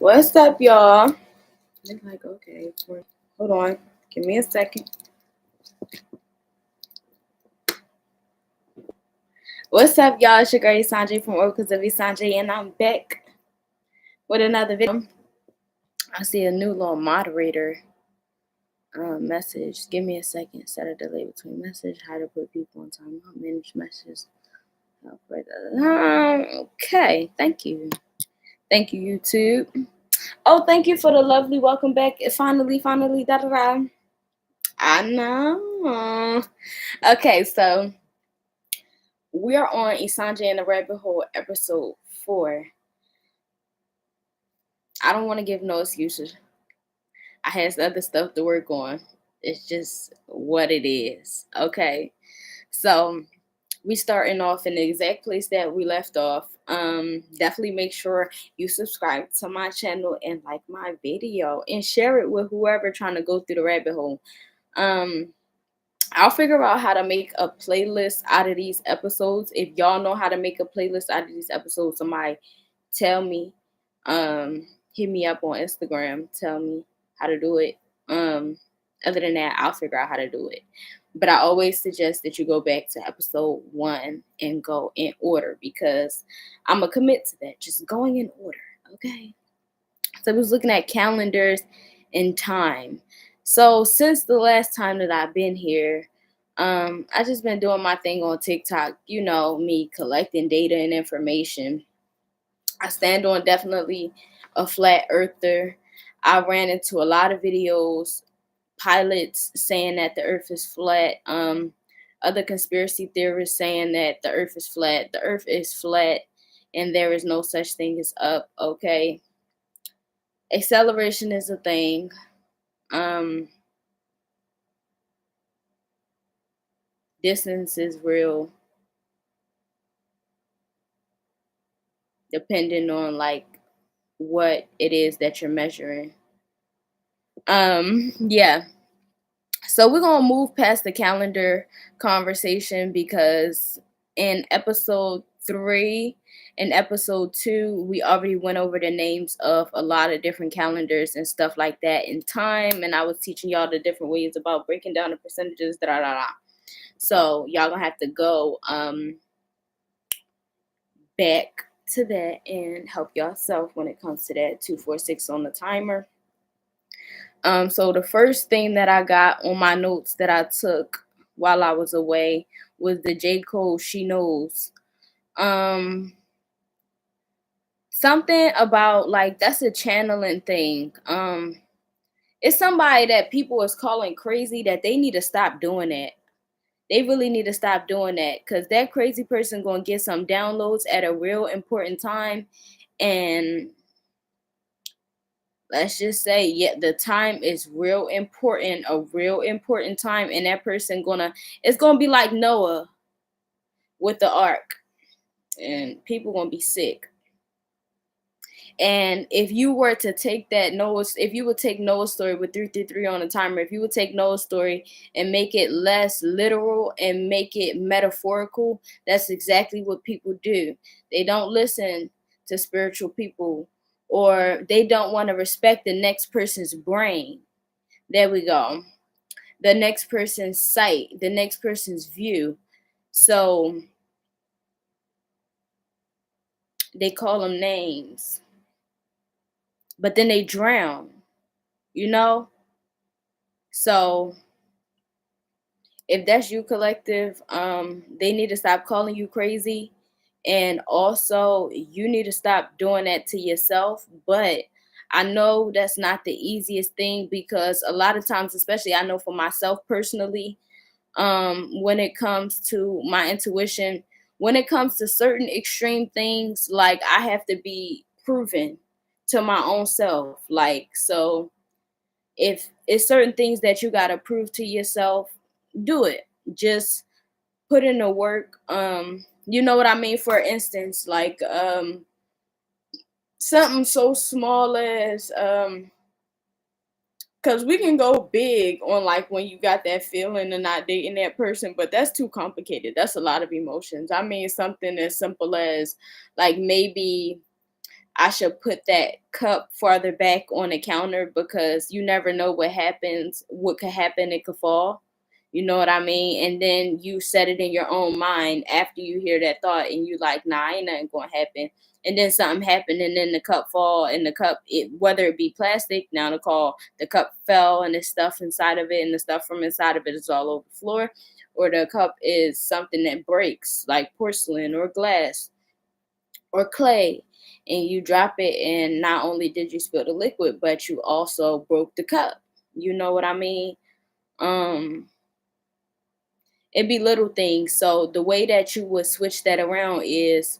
What's up, y'all? They're like, okay, hold on. Give me a second. What's up, y'all? It's your girl Esenje from Oracles of Esenje, and I'm back with another video. I see a new little moderator message. Give me a second. Set a delay between message. How to put people on time. Manage messages. Okay, thank you. Thank you, YouTube. Oh, thank you for the lovely welcome back. Finally, da-da-da. I know. Okay, so we are on Esenje and the Rabbit Hole episode 4. I don't want to give no excuses. I had other stuff to work on. It's just what it is. Okay. So we starting off in the exact place that we left off. Definitely make sure you subscribe to my channel and like my video and share it with whoever trying to go through the rabbit hole. I'll figure out how to make a playlist out of these episodes. If y'all know how to make a playlist out of these episodes, somebody tell me. Hit me up on Instagram. Tell me how to do it. Other than that, I'll figure out how to do it. But I always suggest that you go back to episode 1 and go in order because I'm going to commit to that. Just going in order, okay? So I was looking at calendars and time. So since the last time that I've been here, I just been doing my thing on TikTok. You know, me collecting data and information. I stand on definitely a flat earther. I ran into a lot of videos, pilots saying that the earth is flat. Other conspiracy theorists saying that the earth is flat. The earth is flat and there is no such thing as up, okay? Acceleration is a thing. Distance is real. Depending on like what it is that you're measuring. Yeah. So we're gonna move past the calendar conversation because in episode 3 and episode 2, we already went over the names of a lot of different calendars and stuff like that in time, and I was teaching y'all the different ways about breaking down the percentages. So y'all gonna have to go back to that and help yourself when it comes to that. 246 on the timer. So the first thing that I got on my notes that I took while I was away was the J. Cole She Knows. Something about like that's a channeling thing. It's somebody that people is calling crazy that they need to stop doing that. They really need to stop doing that because that crazy person gonna get some downloads at a real important time, and let's just say, yeah, the time is real important, a real important time, and that person it's gonna be like Noah with the ark, and people gonna be sick. And if you were to take if you would take Noah's story with 333 on the timer, if you would take Noah's story and make it less literal and make it metaphorical, that's exactly what people do. They don't listen to spiritual people, or they don't want to respect the next person's brain. There we go. The next person's sight, the next person's view. So they call them names, but then they drown, you know? So if that's you, collective, they need to stop calling you crazy. And also, you need to stop doing that to yourself. But I know that's not the easiest thing because a lot of times, especially I know for myself personally, when it comes to my intuition, when it comes to certain extreme things, like I have to be proven to my own self. Like, so if it's certain things that you got to prove to yourself, do it. Just put in the work. You know what I mean? For instance, like something so small as because we can go big on like when you got that feeling and not dating that person, but that's too complicated. That's a lot of emotions. I mean, something as simple as like maybe I should put that cup farther back on the counter because you never know what happens, what could happen, it could fall. You know what I mean? And then you set it in your own mind after you hear that thought and you like, nah, ain't nothing gonna happen. And then something happened and then the cup fall and the cup, it, whether it be plastic, now the cup fell and the stuff inside of it and the stuff from inside of it is all over the floor, or the cup is something that breaks like porcelain or glass or clay, and you drop it and not only did you spill the liquid but you also broke the cup. You know what I mean? um it'd be little things. So the way that you would switch that around is,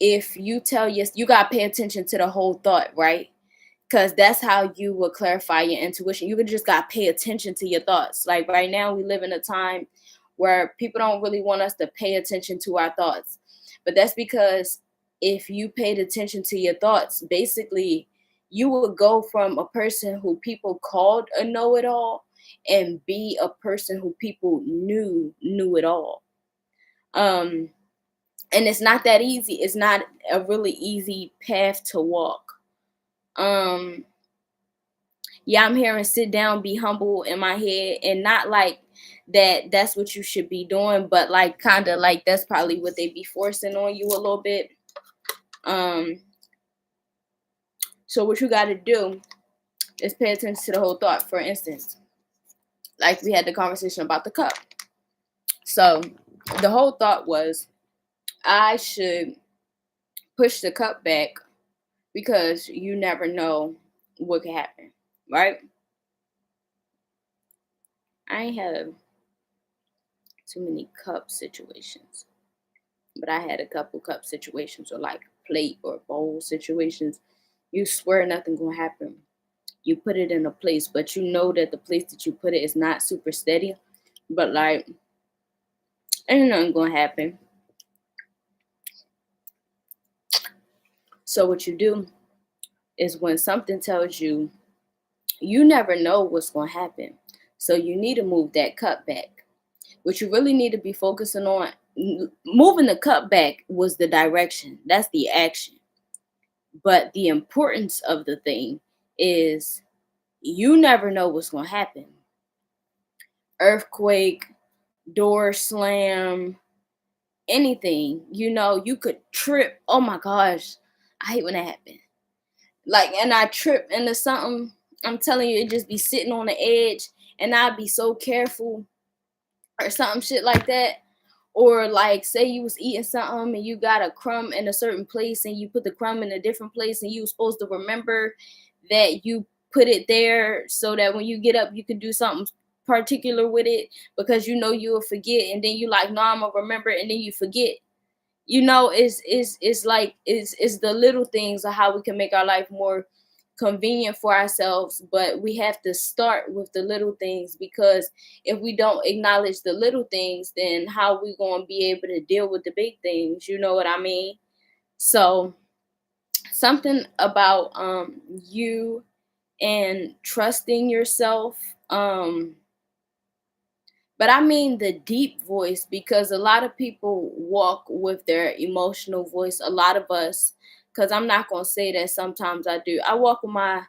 if you tell, yes, you got to pay attention to the whole thought, right? Because that's how you will clarify your intuition. You can just got to pay attention to your thoughts. Like right now we live in a time where people don't really want us to pay attention to our thoughts, but that's because if you paid attention to your thoughts, basically you would go from a person who people called a know-it-all and be a person who people knew it all. um and it's not that easy. It's not a really easy path to walk. um yeah, I'm hearing sit down, be humble in my head, and not like that's what you should be doing, but like kind of like that's probably what they be forcing on you a little bit. um so what you got to do is pay attention to the whole thought. For instance, like we had the conversation about the cup. So the whole thought was, I should push the cup back because you never know what could happen, right? I ain't had too many cup situations, but I had a couple cup situations, or like plate or bowl situations. You swear nothing gonna happen. You put it in a place, but you know that the place that you put it is not super steady. But like, ain't nothing gonna happen. So what you do is, when something tells you you never know what's gonna happen, so you need to move that cup back. What you really need to be focusing on, moving the cup back was the direction. That's the action. But the importance of the thing is, you never know what's going to happen. Earthquake, door slam, anything. You know, you could trip. Oh my gosh. I hate when that happens. Like, and I trip into something. I'm telling you, it just be sitting on the edge, and I'd be so careful or something shit like that. Or like, say you was eating something and you got a crumb in a certain place and you put the crumb in a different place, and you was supposed to remember that you put it there so that when you get up you can do something particular with it, because you know you'll forget, and then you like, no, I'm gonna remember it, and then you forget. You know, it's like it's the little things of how we can make our life more convenient for ourselves, but we have to start with the little things, because if we don't acknowledge the little things, then how we going to be able to deal with the big things? You know what I mean? So something about you and trusting yourself. But I mean the deep voice, because a lot of people walk with their emotional voice. A lot of us, because I'm not gonna say that sometimes I do. I walk with my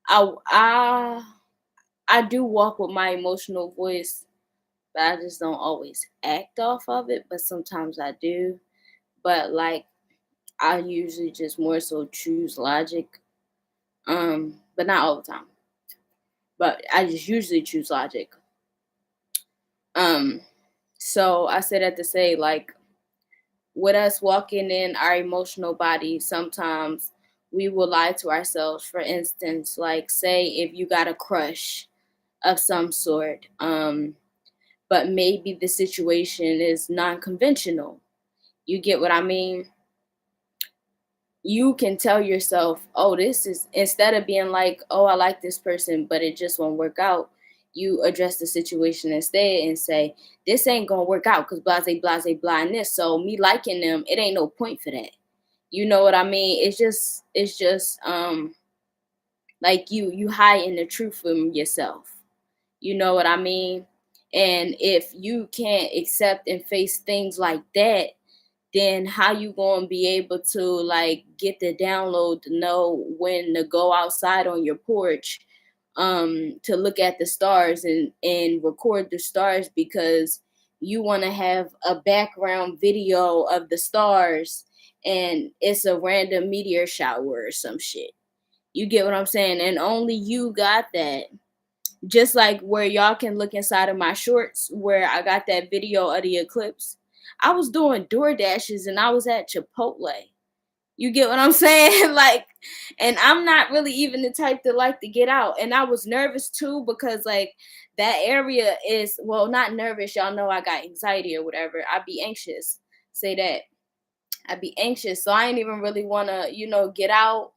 I I I do walk with my emotional voice, but I just don't always act off of it. But sometimes I do. But like, I usually just more so choose logic. But not all the time. But I just usually choose logic. Um, so I said that to say, like, with us walking in our emotional body, sometimes we will lie to ourselves. For instance, like, say if you got a crush of some sort, but maybe the situation is non-conventional. You get what I mean? You can tell yourself, oh, this is, instead of being like, oh, I like this person, but it just won't work out, you address the situation instead and say, this ain't gonna work out because blah and this. So me liking them, it ain't no point for that. You know what I mean? It's just like you hiding the truth from yourself. You know what I mean? And if you can't accept and face things like that, then how you gonna be able to like get the download to know when to go outside on your porch to look at the stars and record the stars because you want to have a background video of the stars and it's a random meteor shower or some shit. You get what I'm saying? And only you got that. Just like where y'all can look inside of my shorts where I got that video of the eclipse. I was doing door dashes and I was at Chipotle. You get what I'm saying? Like, and I'm not really even the type to like to get out. And I was nervous too because like that area is, well, not nervous. Y'all know I got anxiety or whatever. I'd be anxious. Say that. I'd be anxious. So I ain't even really want to, get out.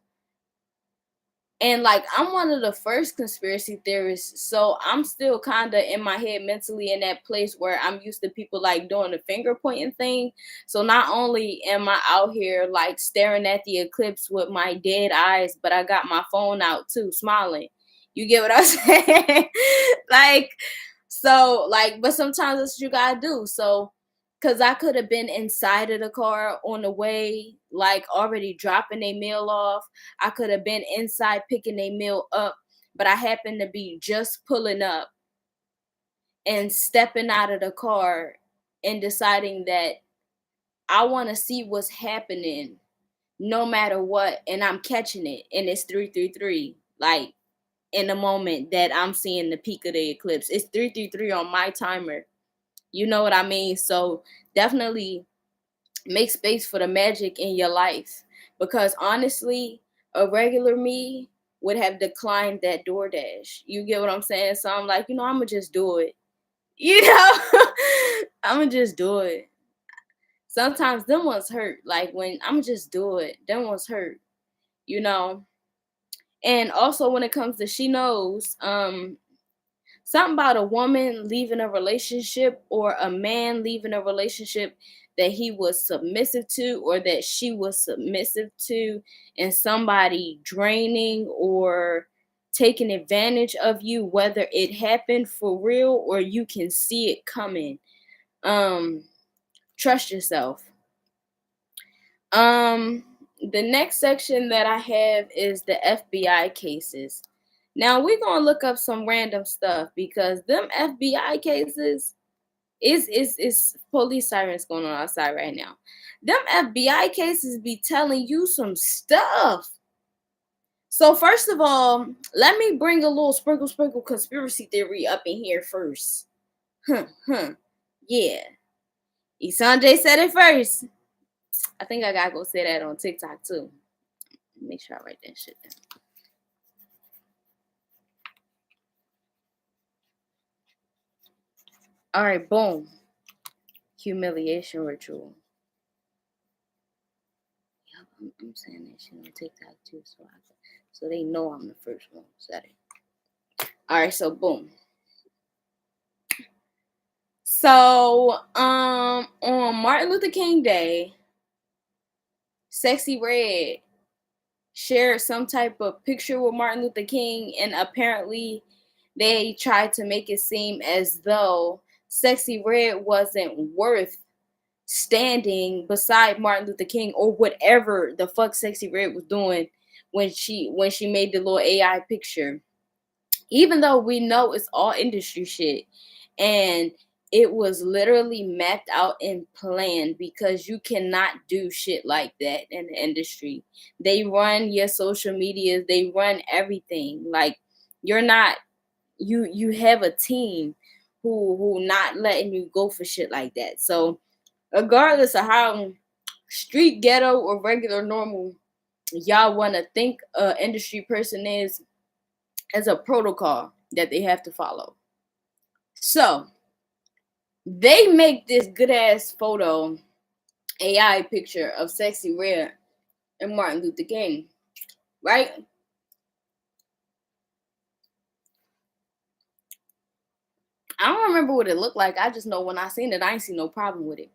And like I'm one of the first conspiracy theorists, so I'm still kind of in my head mentally in that place where I'm used to people like doing the finger pointing thing. So not only am I out here like staring at the eclipse with my dead eyes, but I got my phone out too, smiling. You get what I'm saying? Like, so like, but sometimes that's what you gotta do. So because I could have been inside of the car on the way, like already dropping a meal off. I could have been inside picking a meal up, but I happened to be just pulling up and stepping out of the car and deciding that I want to see what's happening no matter what. And I'm catching it. And it's 333. Like in the moment that I'm seeing the peak of the eclipse, it's 333 on my timer. You know what I mean? So definitely make space for the magic in your life because honestly a regular me would have declined that DoorDash. You get what I'm saying? So I'm like, I'm gonna just do it. I'm gonna just do it. Sometimes them ones hurt, like when I'm gonna just do it, them ones hurt. you know and also when it comes to she knows, something about a woman leaving a relationship or a man leaving a relationship that he was submissive to or that she was submissive to, and somebody draining or taking advantage of you, whether it happened for real or you can see it coming. Um, Trust yourself. Um, the next section that I have is the FBI cases. Now we're gonna look up some random stuff because them FBI cases is police sirens going on outside right now. Them FBI cases be telling you some stuff. So first of all, let me bring a little sprinkle conspiracy theory up in here first. Yeah. Esenje said it first. I think I gotta go say that on TikTok too. Make sure I write that shit down. All right, boom. Humiliation ritual. Yep, I'm saying that shit on TikTok too, so they know I'm the first one who said it. All right, so boom. So on Martin Luther King Day, Sexy Red shared some type of picture with Martin Luther King, and apparently they tried to make it seem as though Sexy Red wasn't worth standing beside Martin Luther King or whatever the fuck Sexy Red was doing when she made the little AI picture. Even though we know it's all industry shit and it was literally mapped out and planned because you cannot do shit like that in the industry. They run your social media, they run everything. Like you're not you have a team who not letting you go for shit like that. So regardless of how street ghetto or regular normal y'all want to think a industry person is, as a protocol that they have to follow. So they make this good ass photo AI picture of Sexy Red and Martin Luther King, right? I don't remember what it looked like. I just know when I seen it, I ain't see no problem with it.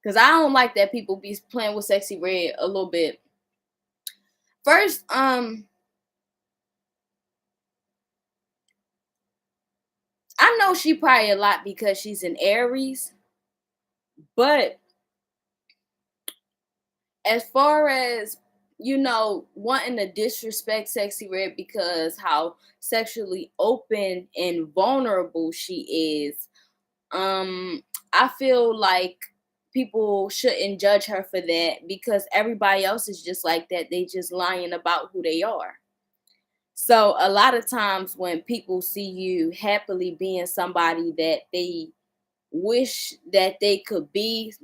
Cause I don't like that people be playing with Sexy Red a little bit. First, I know she probably a lot because she's an Aries, but as far as, wanting to disrespect Sexy Red because how sexually open and vulnerable she is, I feel like people shouldn't judge her for that because everybody else is just like that. They just lying about who they are. So a lot of times when people see you happily being somebody that they wish that they could be,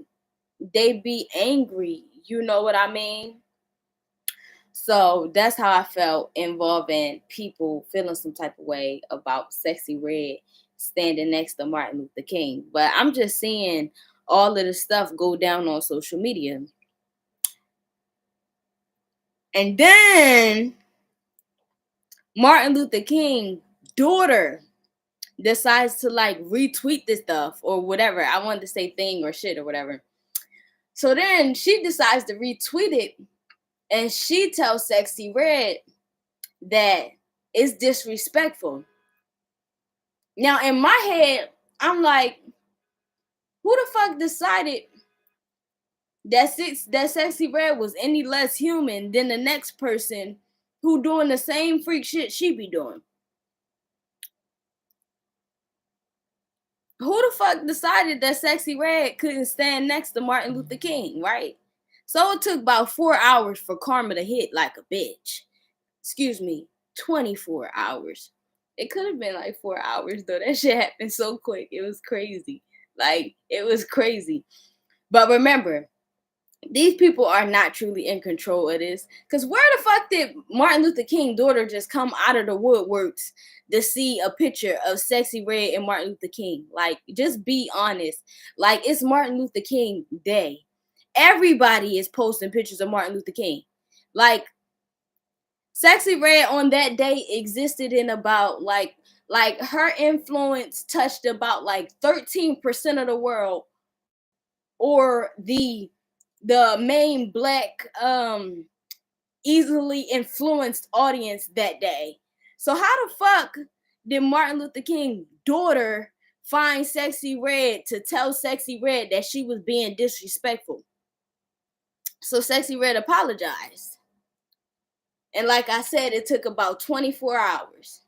they be angry. You know what I mean? So that's how I felt involving people feeling some type of way about Sexy Red standing next to Martin Luther King. But I'm just seeing all of the stuff go down on social media. And then Martin Luther King's daughter decides to like retweet this stuff or whatever. I wanted to say thing or shit or whatever. So then she decides to retweet it and she tells Sexy Red that it's disrespectful. Now in my head, I'm like, who the fuck decided that Sexy Red was any less human than the next person who doing the same freak shit she be doing? Who the fuck decided that Sexy Red couldn't stand next to Martin Luther King, right? So it took about 4 hours for karma to hit like a bitch. Excuse me, 24 hours. It could have been like 4 hours though. That shit happened so quick. It was crazy. Like, it was crazy. But remember, these people are not truly in control of this. Because where the fuck did Martin Luther King's daughter just come out of the woodworks to see a picture of Sexy Red and Martin Luther King? Like, just be honest. Like, it's Martin Luther King Day. Everybody is posting pictures of Martin Luther King. Like, Sexy Red on that day existed in about like her influence touched about like 13% of the world, or the main black easily influenced audience that day. So how the fuck did Martin Luther King's daughter find Sexy Red to tell Sexy Red that she was being disrespectful? So Sexy Red apologized. And like I said, it took about 24 hours.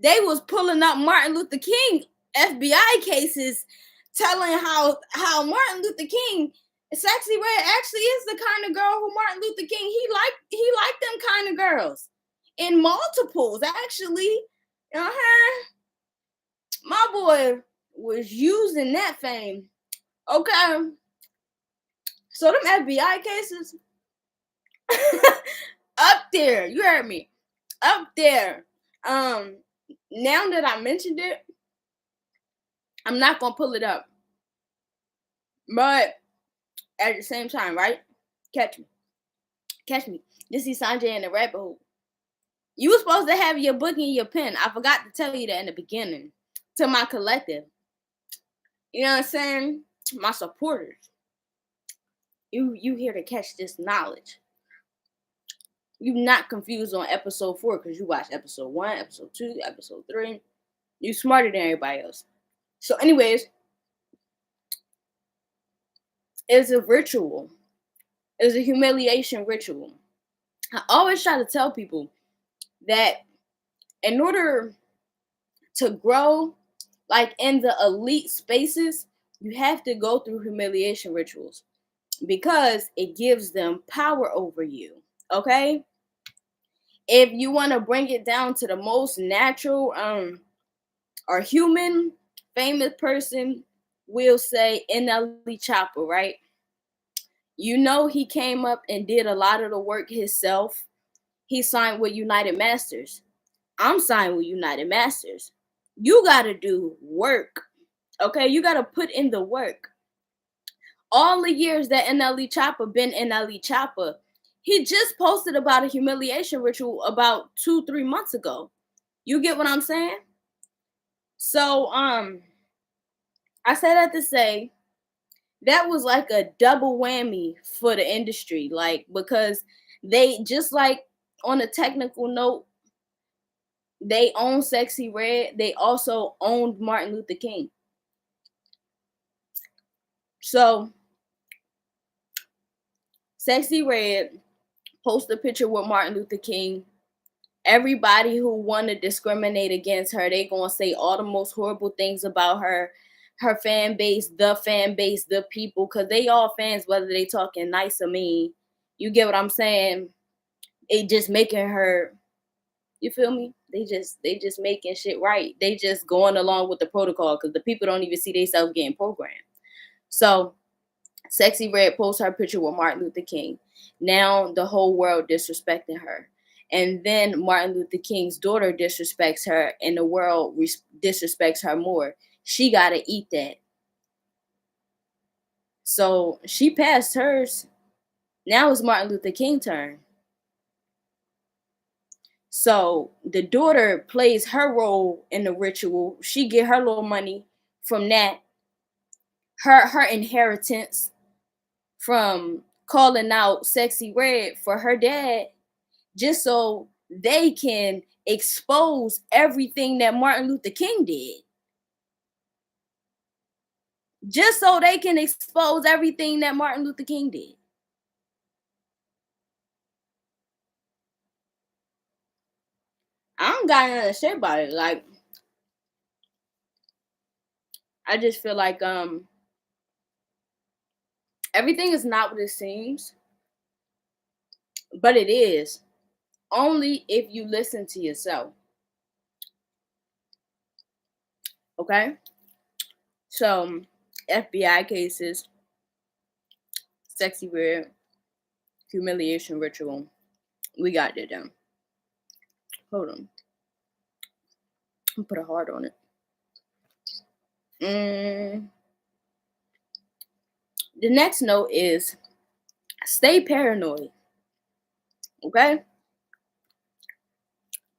They was pulling up Martin Luther King FBI cases, telling how Martin Luther King, Sexy Red actually is the kind of girl who Martin Luther King he liked them kind of girls in multiples actually. My boy was using that fame. Okay, so them FBI cases up there. You heard me, up there. Now that I mentioned it, I'm not gonna pull it up. But at the same time, right? Catch me. Catch me. This is Esenje in the rabbit hole. You were supposed to have your book and your pen. I forgot to tell you that in the beginning. To my collective. You know what I'm saying? My supporters. You here to catch this knowledge. You not confused on episode 4 because you watched episode 1, episode 2, episode 3. You smarter than everybody else. So anyways, it's a ritual. It's a humiliation ritual. I always try to tell people that in order to grow, like in the elite spaces, you have to go through humiliation rituals because it gives them power over you. Okay? If you want to bring it down to the most natural or human famous person, we'll say NLE Chopper, right? You know, he came up and did a lot of the work himself. He signed with United Masters. I'm signed with United Masters. You got to do work. Okay? You got to put in the work. All the years that NLE Chopper been NLE Chopper, he just posted about a humiliation ritual about 2-3 months ago. You get what I'm saying? So, I say that to say that was like a double whammy for the industry. Like, because they just like on a technical note, they own Sexy Red. They also owned Martin Luther King. So Sexy Red post a picture with Martin Luther King. Everybody who want to discriminate against her, they gonna say all the most horrible things about her fan base, the people, because they all fans, whether they talking nice or mean. You get what I'm saying? It just making her, you feel me? They just making shit right. They just going along with the protocol because the people don't even see themselves getting programmed. So Sexy Red posts her picture with Martin Luther King. Now the whole world disrespecting her. And then Martin Luther King's daughter disrespects her, and the world disrespects her more. She got to eat that. So she passed hers. Now it's Martin Luther King's turn. So the daughter plays her role in the ritual. She get her little money from that, her inheritance from calling out Sexy Red for her dad, just so they can expose everything that Martin Luther King did. Just so they can expose everything that Martin Luther King did. I don't got nothing to say about it. Like, I just feel like everything is not what it seems, but it is. Only if you listen to yourself. Okay? So, FBI cases, Sexy Red, humiliation ritual. We got it down. Hold on. Put a heart on it. The next note is stay paranoid. Okay?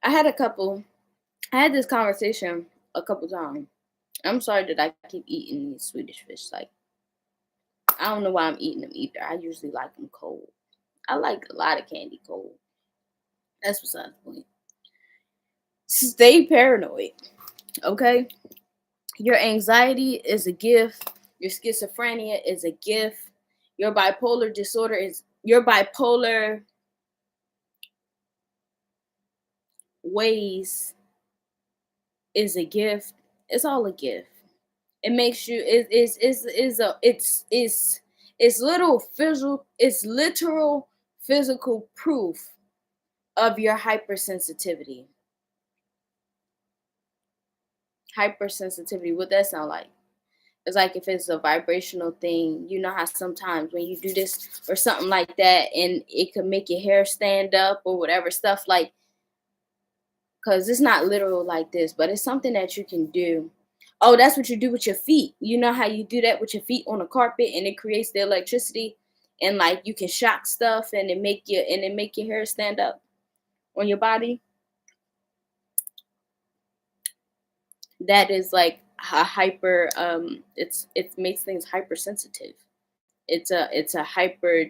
I had this conversation a couple times. I'm sorry that I keep eating these Swedish fish. Like, I don't know why I'm eating them either. I usually like them cold. I like a lot of candy cold. That's besides the point. Stay paranoid. Okay? Your anxiety is a gift. Your schizophrenia is a gift. Your bipolar disorder is your bipolar ways is a gift. It's all a gift. It makes you it's literal physical proof of your hypersensitivity. Hypersensitivity, what that sound like? It's like if it's a vibrational thing, you know how sometimes when you do this or something like that and it could make your hair stand up or whatever stuff, like, because it's not literal like this, but it's something that you can do. Oh, that's what you do with your feet. You know how you do that with your feet on a carpet and it creates the electricity, and like you can shock stuff and it make your hair stand up on your body. That is like a hyper it makes things hypersensitive. It's a hyper,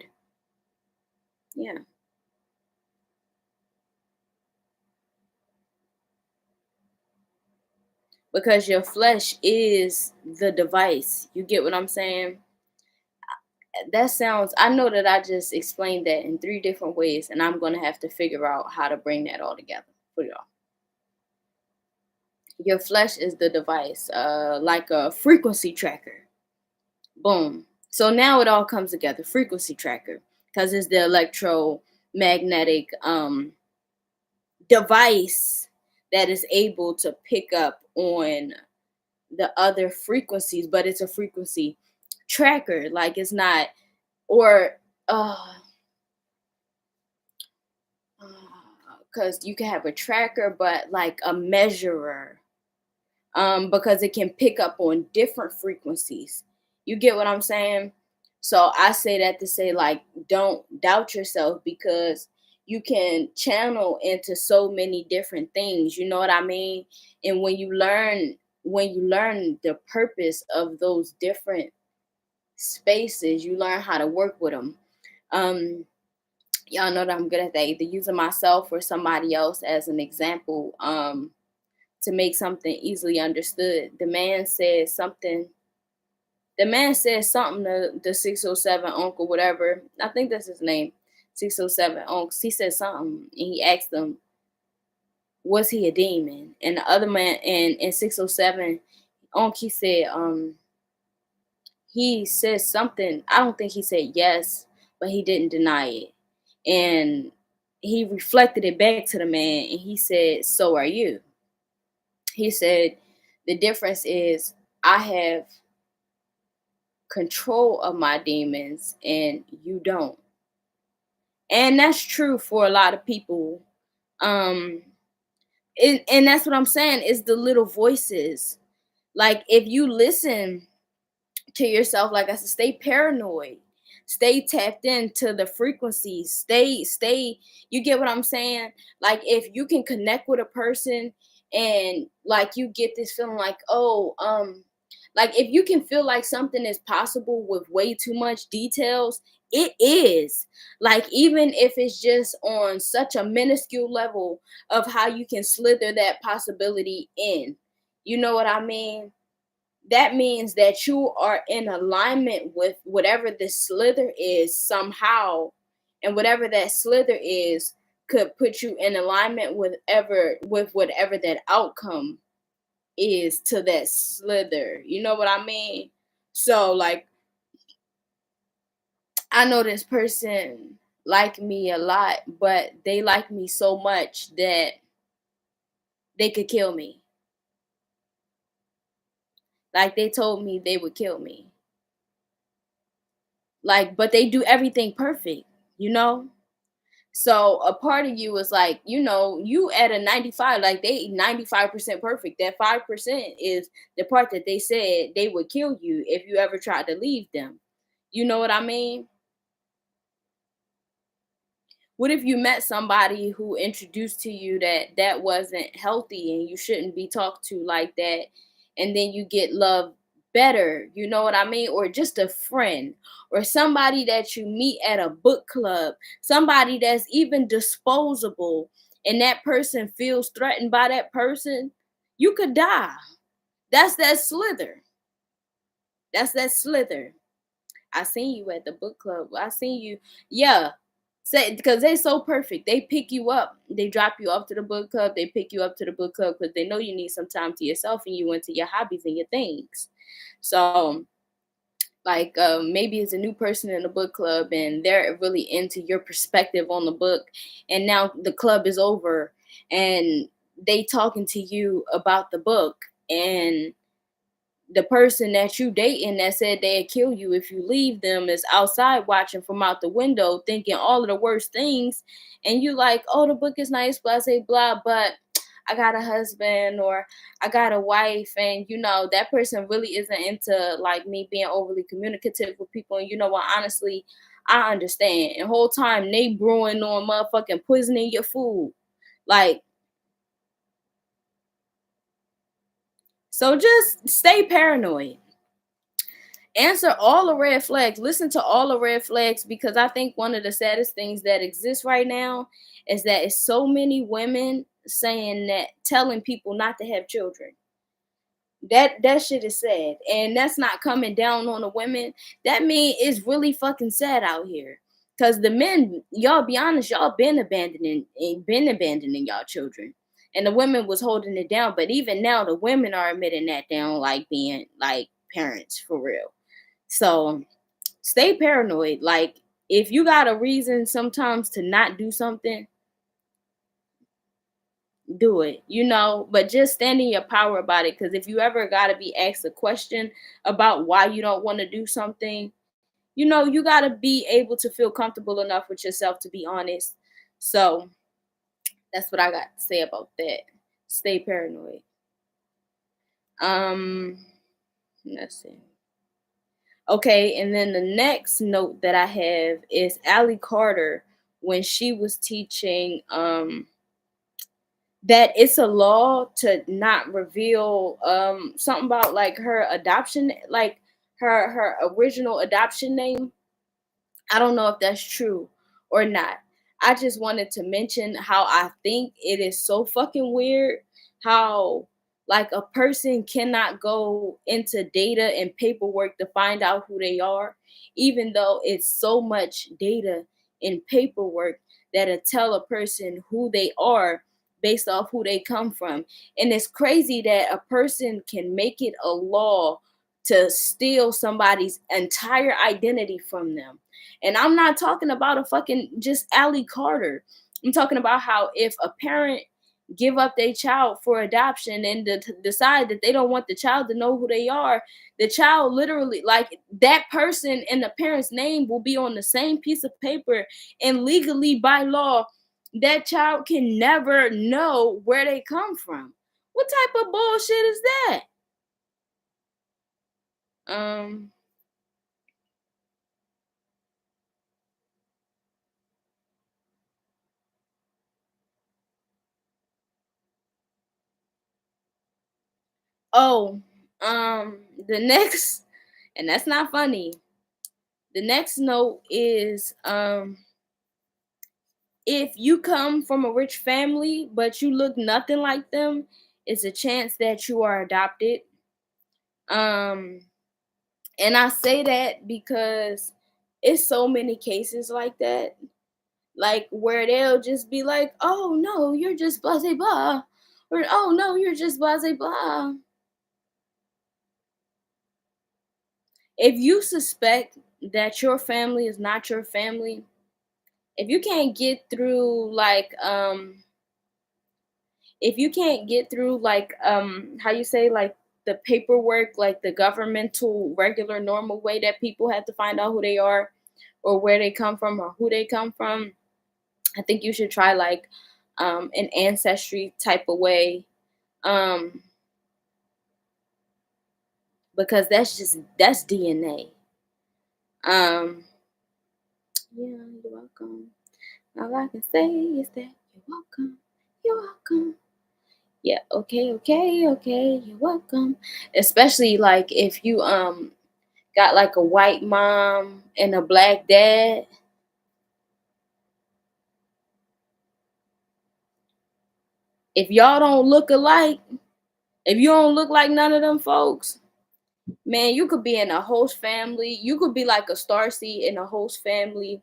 yeah, because your flesh is the device. You get what I'm saying? That sounds, I know that I just explained that in three different ways, and I'm going to have to figure out how to bring that all together for y'all. Your flesh is the device, like a frequency tracker. Boom. So now it all comes together. Frequency tracker, because it's the electromagnetic device that is able to pick up on the other frequencies, but it's a frequency tracker. Like, it's not, or because you can have a tracker, but like a measurer, because it can pick up on different frequencies. You get what I'm saying? So I say that to say, like, don't doubt yourself, because you can channel into so many different things. You know what I mean? And when you learn the purpose of those different spaces, you learn how to work with them. Um, y'all know that I'm good at that, either using myself or somebody else as an example, to make something easily understood. The man said something The man said something to the 607 uncle, whatever. I think that's his name. 607 uncle. He said something and he asked him, was he a demon? And the other man in 607 uncle, he said something. I don't think he said yes, but he didn't deny it. And he reflected it back to the man and he said, so are you. He said, the difference is I have control of my demons and you don't. And that's true for a lot of people. Um, and that's what I'm saying is the little voices. Like if you listen to yourself, like I said, stay paranoid, stay tapped into the frequencies, stay, you get what I'm saying? Like if you can connect with a person and like you get this feeling like, oh, like if you can feel like something is possible with way too much details, it is. Like even if it's just on such a minuscule level of how you can slither that possibility in, you know what I mean? That means that you are in alignment with whatever the slither is somehow, and whatever that slither is could put you in alignment with whatever that outcome is to that slither. You know what I mean? So like I know this person like me a lot, but they like me so much that they could kill me. Like they told me they would kill me. Like, but they do everything perfect, you know? So a part of you is like, you know, you at a 95, like they 95% perfect. That 5% is the part that they said they would kill you if you ever tried to leave them. You know what I mean? What if you met somebody who introduced to you that that wasn't healthy and you shouldn't be talked to like that, and then you get loved better, you know what I mean? Or just a friend or somebody that you meet at a book club, somebody that's even disposable, and that person feels threatened by that person, you could die. That's that slither. That's that slither. I seen you at the book club. I seen you. Yeah. Say because they so perfect. They pick you up. They drop you off to the book club. They pick you up to the book club because they know you need some time to yourself and you into your hobbies and your things. So like maybe it's a new person in the book club and they're really into your perspective on the book, and now the club is over and they talking to you about the book, and the person that you dating that said they'd kill you if you leave them is outside watching from out the window thinking all of the worst things, and you like, oh, the book is nice, blah say blah, but I got a husband or I got a wife, and you know that person really isn't into like me being overly communicative with people, and you know what, honestly I understand, and whole time they brewing on motherfucking poisoning your food, like, so just stay paranoid. Answer all the red flags, listen to all the red flags, because I think one of the saddest things that exists right now is that it's so many women saying that, telling people not to have children. That shit is sad, and that's not coming down on the women. That mean it's really fucking sad out here, because the men, y'all be honest, y'all been abandoning y'all children, and the women was holding it down, but even now the women are admitting that they don't like being like parents for real. So stay paranoid. Like if you got a reason sometimes to not do something, do it, you know, but just stand in your power about it. Because if you ever got to be asked a question about why you don't want to do something, you know, you got to be able to feel comfortable enough with yourself to be honest. So that's what I got to say about that. Stay paranoid. Um, let's see. Okay, and then the next note that I have is Allie Carter when she was teaching that it's a law to not reveal something about like her adoption, like her original adoption name. I don't know if that's true or not. I just wanted to mention how I think it is so fucking weird how Like a person cannot go into data and paperwork to find out who they are, even though it's so much data and paperwork that'll tell a person who they are based off who they come from. And it's crazy that a person can make it a law to steal somebody's entire identity from them. And I'm not talking about a fucking just Allie Carter. I'm talking about how if a parent give up their child for adoption and decide that they don't want the child to know who they are, the child literally, like that person and the parent's name will be on the same piece of paper, and legally by law, that child can never know where they come from. What type of bullshit is that? Um, oh, the next, and that's not funny. The next note is if you come from a rich family but you look nothing like them, it's a chance that you are adopted. Um, and I say that because it's so many cases like that, like where they'll just be like, "Oh no, you're just blah blah blah," or "Oh no, you're just blah blah blah." If you suspect that your family is not your family, if you can't get through like if you can't get through like how you say, like the paperwork, like the governmental regular normal way that people have to find out who they are or where they come from or who they come from, I think you should try like an ancestry type of way, um because that's DNA. um yeah, you're welcome. All I can say is that you're welcome. You're welcome. Yeah, okay, okay, okay, you're welcome. Especially like if you got like a white mom and a black dad. If y'all don't look alike, if you don't look like none of them folks, man, you could be in a host family. You could be like a star seed in a host family.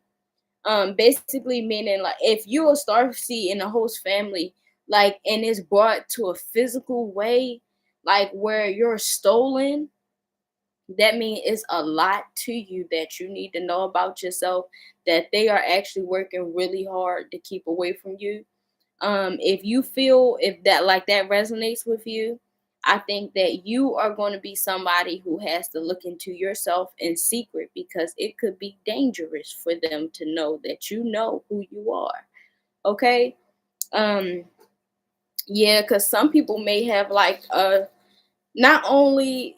Basically meaning like if you're a star seed in a host family, like and it's brought to a physical way, like where you're stolen, that means it's a lot to you that you need to know about yourself, that they are actually working really hard to keep away from you. If you feel if that like that resonates with you, I think that you are going to be somebody who has to look into yourself in secret, because it could be dangerous for them to know that you know who you are. Okay. um yeah, because some people may have like not only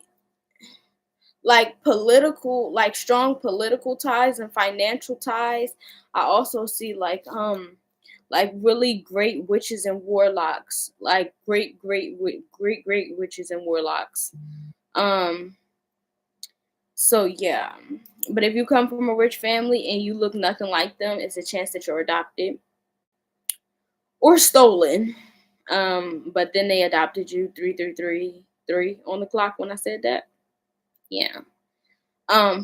like political, like strong political ties and financial ties. I also see like really great witches and warlocks, like great witches and warlocks. um so yeah, but if you come from a rich family and you look nothing like them, it's a chance that you're adopted or stolen. But then they adopted you 3333 on the clock when I said that. Yeah.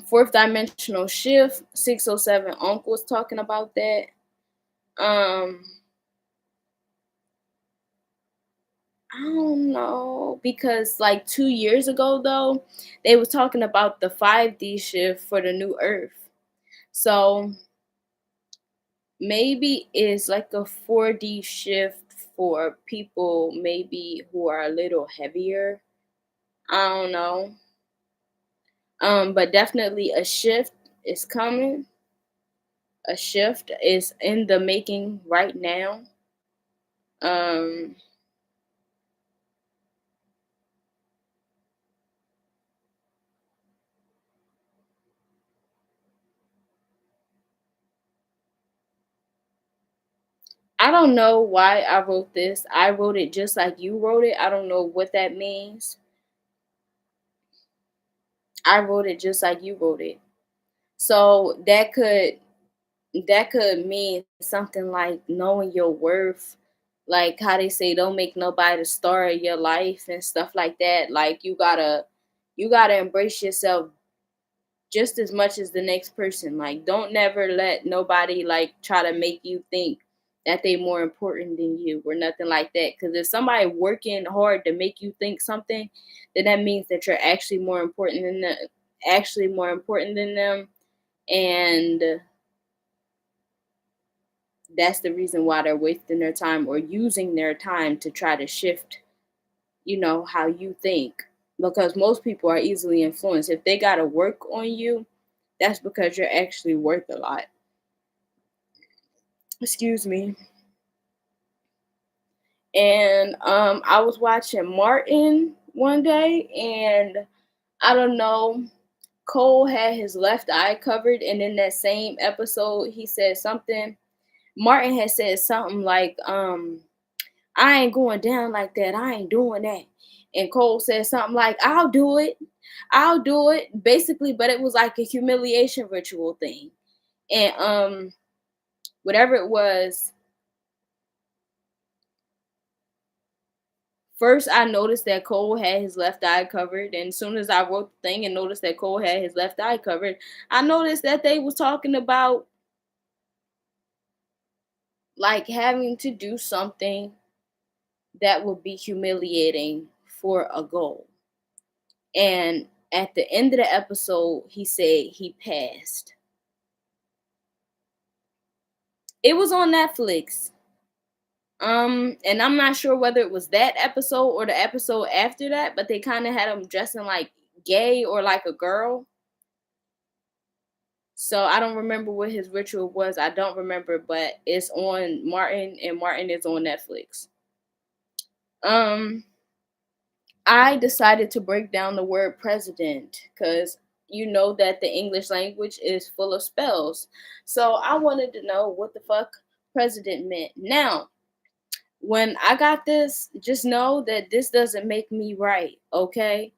Fourth dimensional shift, 607 Uncle was talking about that. Um, I don't know, because like 2 years ago though, they was talking about the 5D shift for the new earth. So maybe it's like a 4D shift for people maybe who are a little heavier. I don't know. But definitely a shift is coming. A shift is in the making right now. Um I don't know why I wrote this. I wrote it just like you wrote it. I don't know what that means. I wrote it just like you wrote it. So that could mean something like knowing your worth, Like how they say, don't make nobody the star of your life and stuff like that. Like you gotta embrace yourself just as much as the next person. Like don't never let nobody like try to make you think that they more important than you or nothing like that. Because if somebody working hard to make you think something, then that means that you're actually more important than them, and that's the reason why they're wasting their time or using their time to try to shift, how you think. Because most people are easily influenced. If they got to work on you, that's because you're actually worth a lot. Excuse me. And I was watching Martin one day, and I don't know, Cole had his left eye covered, and in that same episode, he said something. Martin had said something like, I ain't going down like that. I ain't doing that. And Cole said something like, I'll do it. I'll do it. Basically, but it was like a humiliation ritual thing. And whatever it was, first I noticed that Cole had his left eye covered. And as soon as I wrote the thing and noticed that Cole had his left eye covered, I noticed that they was talking about like having to do something that would be humiliating for a goal. And at the end of the episode, he said he passed. It was on Netflix. And I'm not sure whether it was that episode or the episode after that, but they kind of had him dressing like gay or like a girl. So I don't remember what his ritual was. I don't remember, but it's on Martin, and Martin is on Netflix. Um, I decided to break down the word president because you know that the English language is full of spells. So I wanted to know what the fuck president meant. Now, when I got this, just know that this doesn't make me right, okay?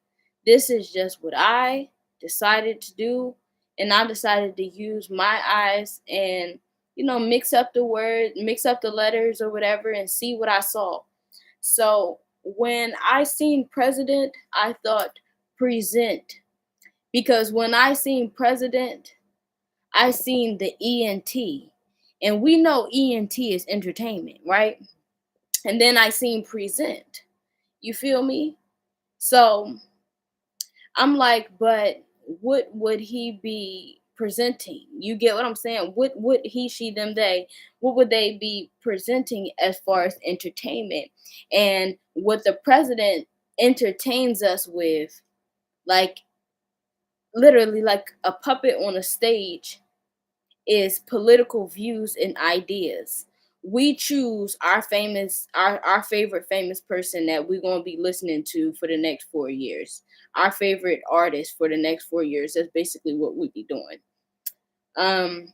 This is just what I decided to do, and I decided to use my eyes and, mix up the word, mix up the letters or whatever and see what I saw. So when I seen president, I thought present. Because when I seen president, I seen the ENT. And we know ENT is entertainment, right? And then I seen present. You feel me? So I'm like, but what would he be presenting? You get what I'm saying? What would he, she, them, they, what would they be presenting as far as entertainment? And what the president entertains us with, like literally like a puppet on a stage, is political views and ideas. We choose our favorite famous person that we're gonna be listening to for the next 4 years. Our favorite artist for the next 4 years. That's basically what we be doing. Um,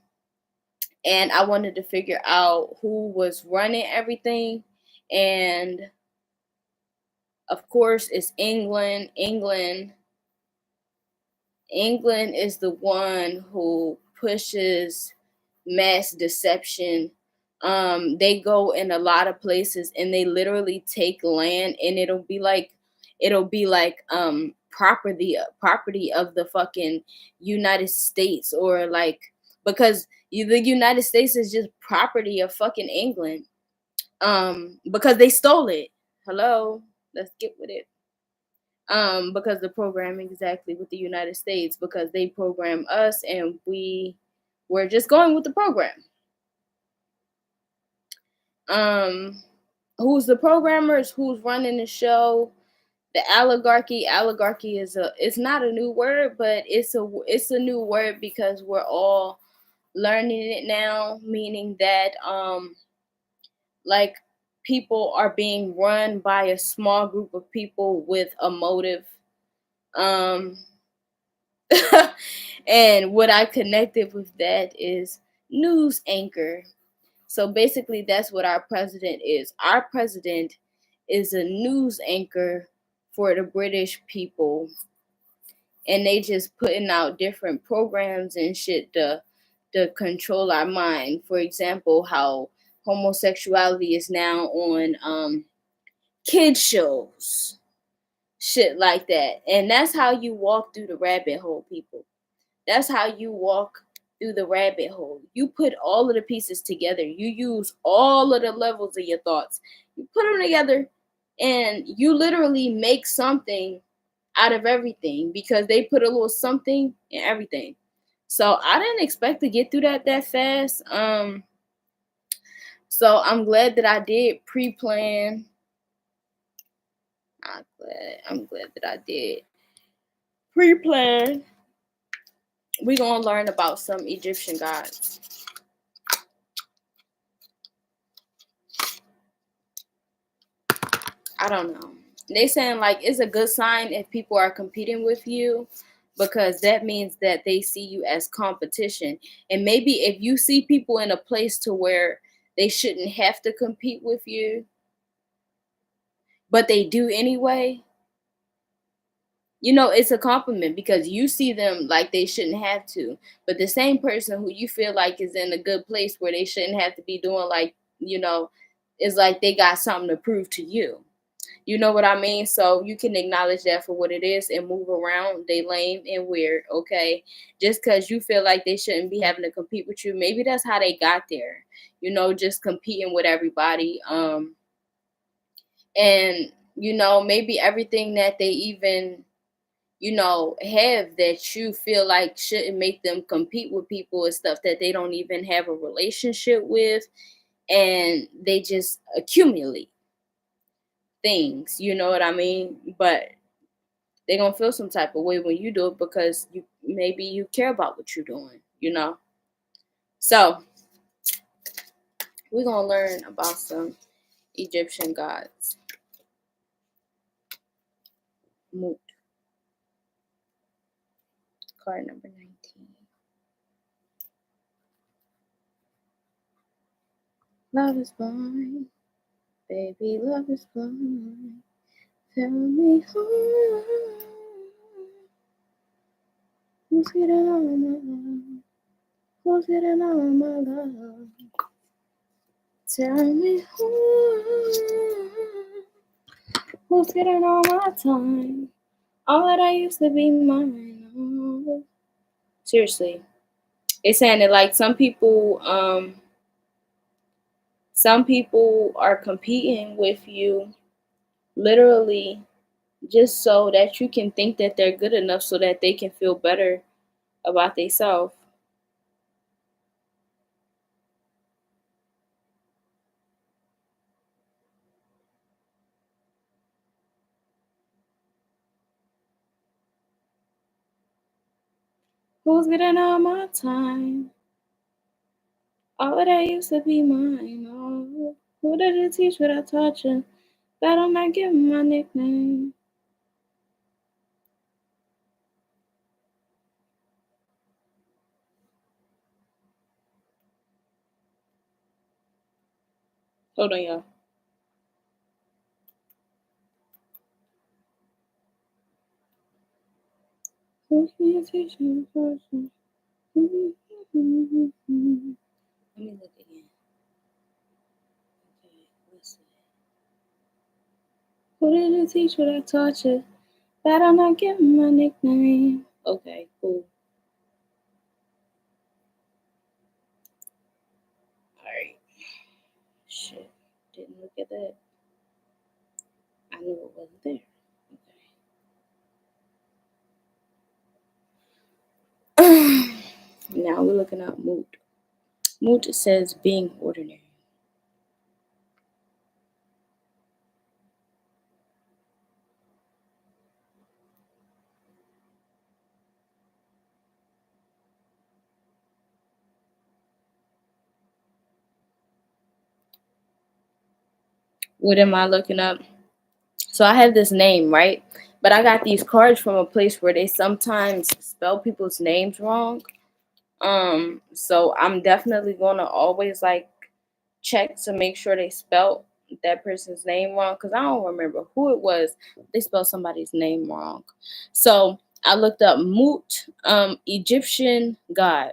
and I wanted to figure out who was running everything, and of course, it's England. England is the one who pushes mass deception. They go in a lot of places and they literally take land, and it'll be like property of the fucking United States, or like, because the United States is just property of fucking England. Because they stole it. Hello, let's get with it. Because the programming exactly with the United States, because they program us and we're just going with the program. Um, who's the programmers? Who's running the show? The oligarchy. Oligarchy is it's not a new word, but it's a new word because we're all learning it now, meaning that like people are being run by a small group of people with a motive. Um, and what I connected with that is news anchor. So basically, that's what our president is. Our president is a news anchor for the British people, and they just putting out different programs and shit to control our mind. For example, how homosexuality is now on kid shows, shit like that. And that's how you walk through the rabbit hole, people. That's how you walk through the rabbit hole. You put all of the pieces together. You use all of the levels of your thoughts. You put them together and you literally make something out of everything because they put a little something in everything. So I didn't expect to get through that fast. So I'm glad that I did pre-plan. I'm glad that I did pre-plan. We're gonna learn about some Egyptian gods. I don't know. They saying like it's a good sign if people are competing with you because that means that they see you as competition. And maybe if you see people in a place to where they shouldn't have to compete with you, but they do anyway, it's a compliment because you see them like they shouldn't have to. But the same person who you feel like is in a good place where they shouldn't have to be doing is like they got something to prove to you. You know what I mean? So you can acknowledge that for what it is and move around. They lame and weird, okay? Just because you feel like they shouldn't be having to compete with you, maybe that's how they got there. Just competing with everybody. And maybe everything that they even have that you feel like shouldn't make them compete with people is stuff that they don't even have a relationship with, and they just accumulate things. You know what I mean? But they're gonna feel some type of way when you do it because you care about what you're doing. So we're gonna learn about some Egyptian gods. Mut, card number 19. Love is blind, baby, love is blind. Tell me who's getting all of my love? Who's getting all of my love? Tell me who's getting all my time? All that I used to be mine. Oh. Seriously. It's saying that like some people are competing with you literally just so that you can think that they're good enough so that they can feel better about themselves. Who's getting all my time? All of that used to be mine. Oh, who did it teach what I taught you? That I'm not giving my nickname. Hold on, y'all. Who can you teach me person? Let me look again. Okay, let's see. Who did it teach what I taught you? That I'm not giving my nickname. Okay, cool. Alright. Shit. Didn't look at that. I knew it wasn't there. Okay. Now we're looking at mood. Mood says being ordinary. What am I looking up? So I have this name, right? But I got these cards from a place where they sometimes spell people's names wrong. So I'm definitely gonna always like check to make sure they spelled that person's name wrong because I don't remember who it was. They spelled somebody's name wrong. So I looked up Mut, Egyptian god.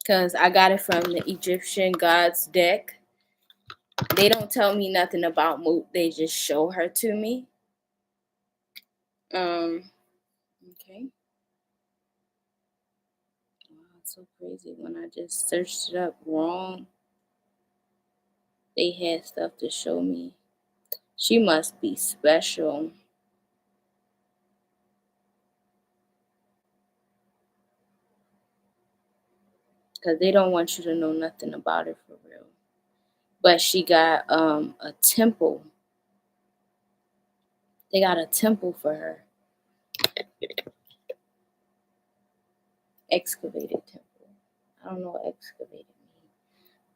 because I got it from the Egyptian gods deck. They don't tell me nothing about Moot. They just show her to me. Okay. Wow, it's so crazy. When I just searched it up wrong, they had stuff to show me. She must be special. Because they don't want you to know nothing about her for real. But she got a temple. They got a temple for her. Excavated temple. I don't know what excavated means,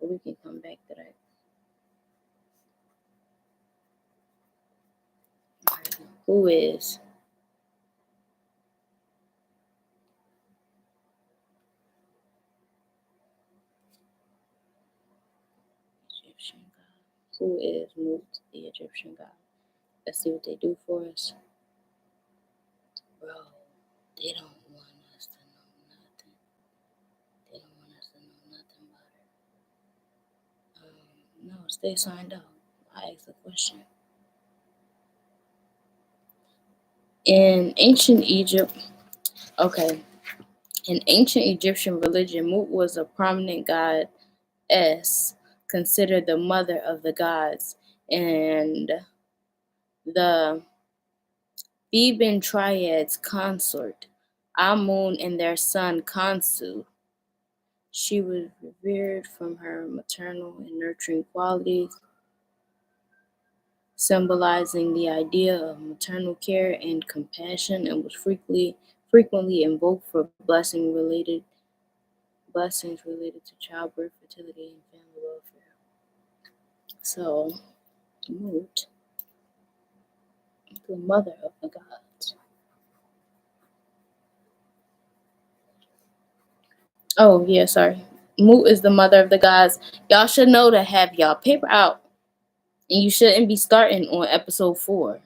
but we can come back to that. Who is? Egyptian god. Who is Mut, the Egyptian god? Let's see what they do for us. Bro, they don't want us to know nothing. They don't want us to know nothing about her. No, stay signed up. I asked the question. In ancient Egypt, okay, in ancient Egyptian religion, Mut was a prominent goddess, considered the mother of the gods, and the Theban triads consort, Amun and their son Khonsu. She was revered from her maternal and nurturing qualities, symbolizing the idea of maternal care and compassion, and was frequently invoked for blessings related to childbirth, fertility, and family welfare. So, Mut, the mother of the gods. Oh yeah, sorry. Mut is the mother of the gods. Y'all should know to have y'all paper out, and you shouldn't be starting on episode 4.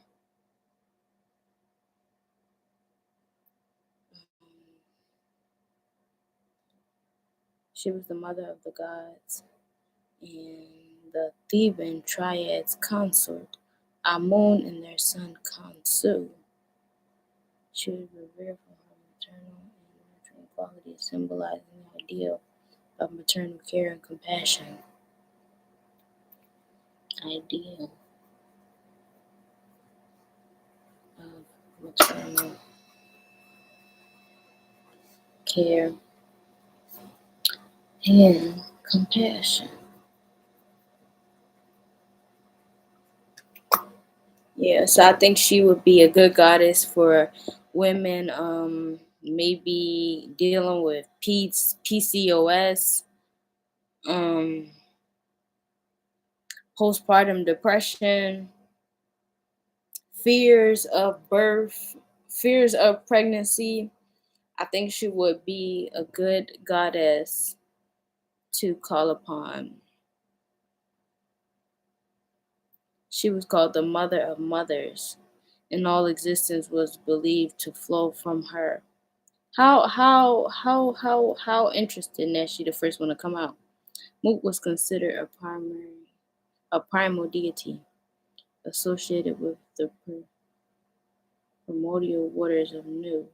She was the mother of the gods, and the Theban triads consort, Amun and their son Khonsu. She was revered for her maternal and nurturing qualities, symbolizing the ideal of maternal care and compassion. Ideal of maternal care and compassion. Yeah, so I think she would be a good goddess for women, maybe dealing with PCOS, um, postpartum depression, fears of birth, fears of pregnancy. I think she would be a good goddess to call upon. She was called the mother of mothers, and all existence was believed to flow from her. How interesting that she the first one to come out. Mut was considered a primal deity associated with the primordial waters of Nu,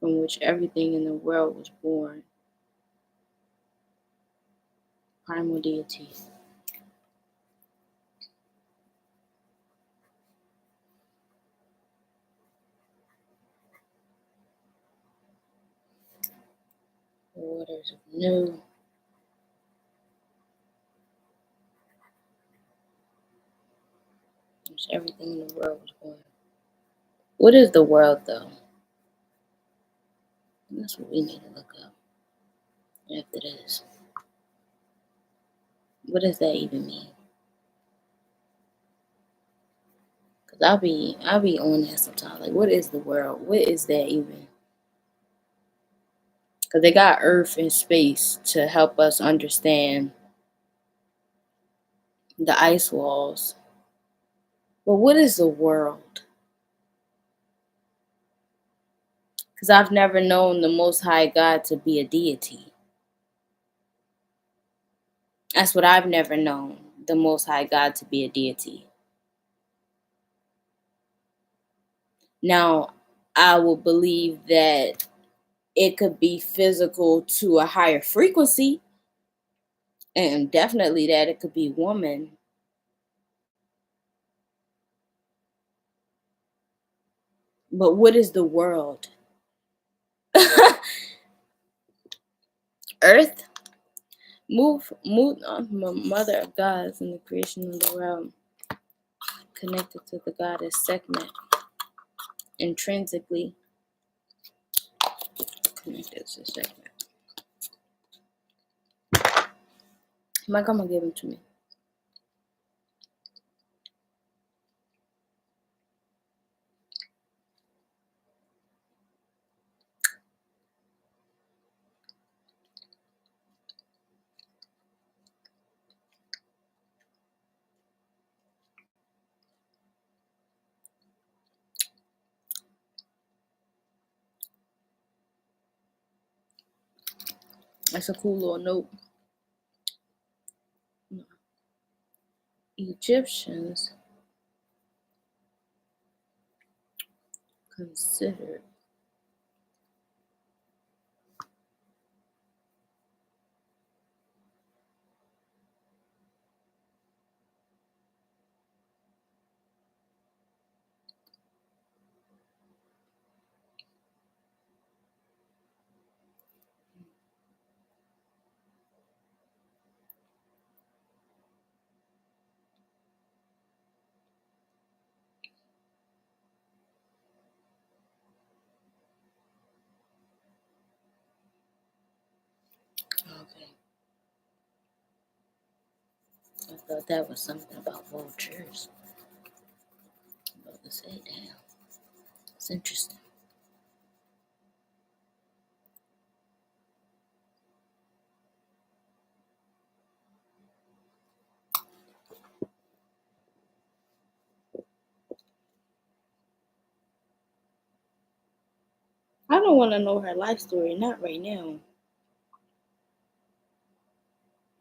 from which everything in the world was born. Primal deity. The waters of Nu. Which everything in the world was born. What is the world though? That's what we need to look up after this. What does that even mean? Cause I'll be on that sometimes. Like, what is the world? What is that even? Cause they got Earth and space to help us understand the ice walls. But what is the world? Cause I've never known the Most High God to be a deity. That's what I've never known, the Most High God to be a deity. Now, I will believe that it could be physical to a higher frequency, and definitely that it could be woman. But what is the world? Earth? Move, mother of gods in the creation of the realm, connected to the goddess Sekhmet, intrinsically connected to Sekhmet. My grandma gave them to me. That's a cool little note. Egyptians considered okay. I thought that was something about vultures. I'm about to say, damn, it's interesting. I don't want to know her life story, not right now,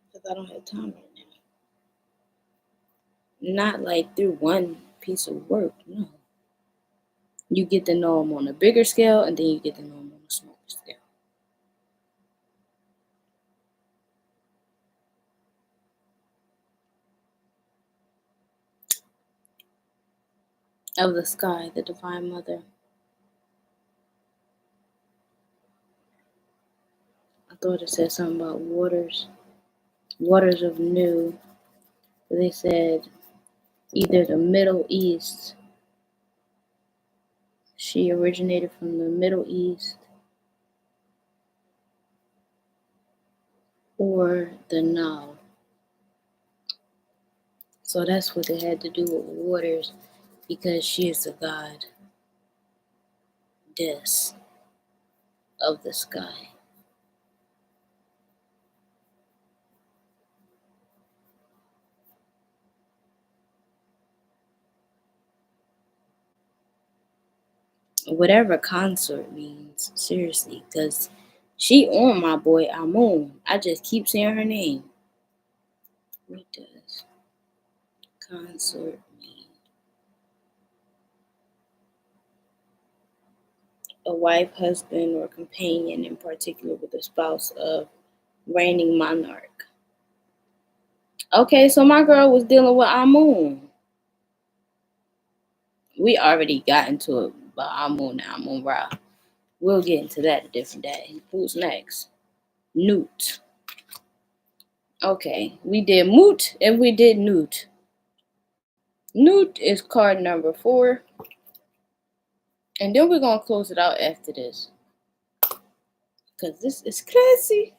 because I don't have time right now. Not like through one piece of work, no. You get to know them on a bigger scale, and then you get to know them on a smaller scale. Of the sky, the Divine Mother. I thought it said something about waters of new. They said either the Middle East. She originated from the Middle East or the Nile. So that's what it had to do with waters, because she is the goddess of the sky. Whatever consort means, seriously, because she on my boy Amun. I just keep saying her name. What does consort mean? A wife, husband, or companion, in particular with a spouse of reigning monarch. Okay, so my girl was dealing with Amun. We already got into it about Amun and Amun Ra. We'll get into that a different day. Who's next? Newt. Okay, we did Moot and we did Newt. Newt is card number 4. And then we're going to close it out after this, because this is classy.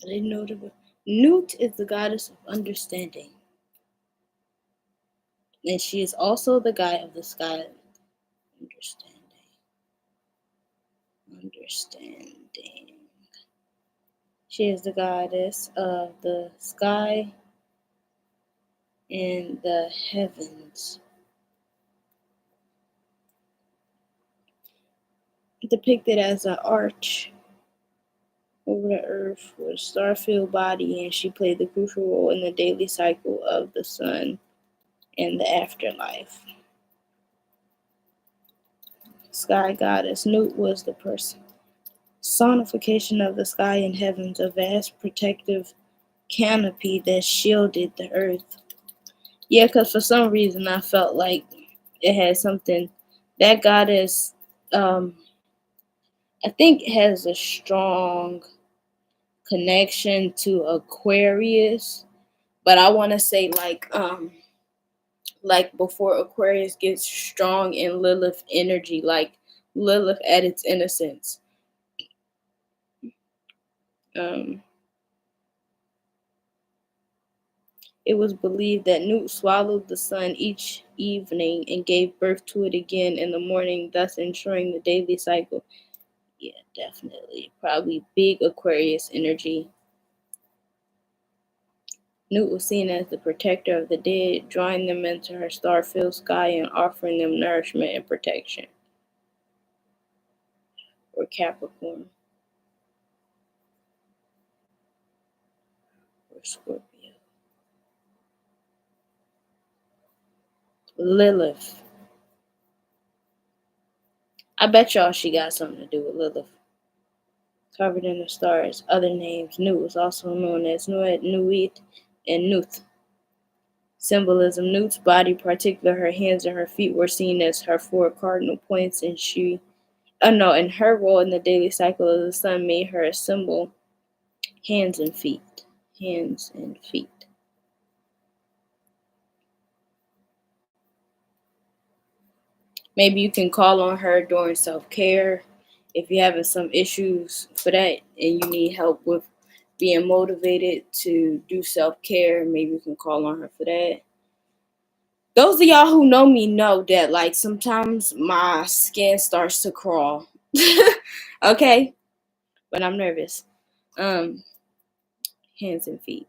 I didn't know the Newt is the goddess of understanding. And she is also the guide of the sky. Understanding. She is the goddess of the sky in the heavens, depicted as an arch over the earth with a star-filled body, and she played the crucial role in the daily cycle of the sun and the afterlife. Sky goddess Nut was the personification of the sky and heavens, a vast protective canopy that shielded the earth. Yeah, because for some reason I felt like it had something. That goddess, um, I think, has a strong connection to Aquarius, but I want to say like before Aquarius gets strong in Lilith energy, like Lilith at its innocence. Um, it was believed that Nut swallowed the sun each evening and gave birth to it again in the morning, thus ensuring the daily cycle. Yeah, definitely. Probably big Aquarius energy. Nut was seen as the protector of the dead, drawing them into her star-filled sky and offering them nourishment and protection. Or Capricorn. Or Scorpio. Lilith. I bet y'all she got something to do with Lilith. Covered in the stars. Other names. Nut was also known as Nuet, Nuit, and Nuth. Symbolism. Nut's body, particularly her hands and her feet, were seen as her four cardinal points, and and her role in the daily cycle of the sun made her a symbol. Hands and feet. Hands and feet. Maybe you can call on her during self-care if you're having some issues for that and you need help with being motivated to do self-care. Maybe you can call on her for that. Those of y'all who know me know that like sometimes my skin starts to crawl. Okay? But I'm nervous. Um, Hands and feet.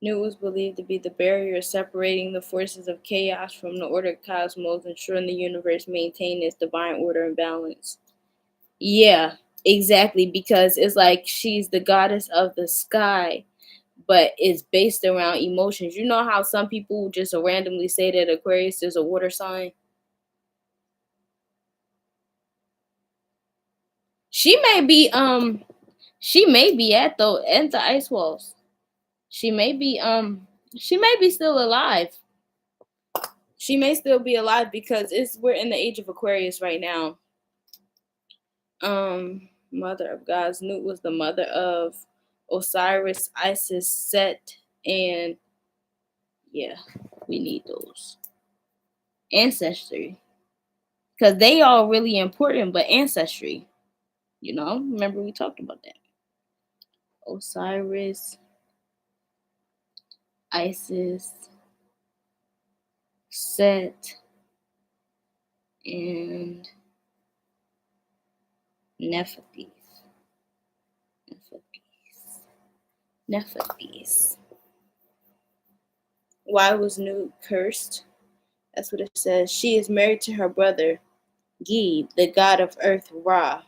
Newt was believed to be the barrier separating the forces of chaos from the ordered cosmos, ensuring the universe maintained its divine order and balance. Yeah, exactly, because it's like she's the goddess of the sky, but it's based around emotions. You know how some people just randomly say that Aquarius is a water sign? She may be she may be at the ice walls. She may be she may be still alive. She may still be alive because we're in the age of Aquarius right now. Mother of gods. Nut was the mother of Osiris, Isis, Set, and yeah, we need those. Ancestry. Because they are really important, but ancestry, remember we talked about that. Osiris, Isis, Set, and Nephthys. Nephthys. Why was Nut cursed? That's what it says. She is married to her brother, Geb, the god of earth, Ra.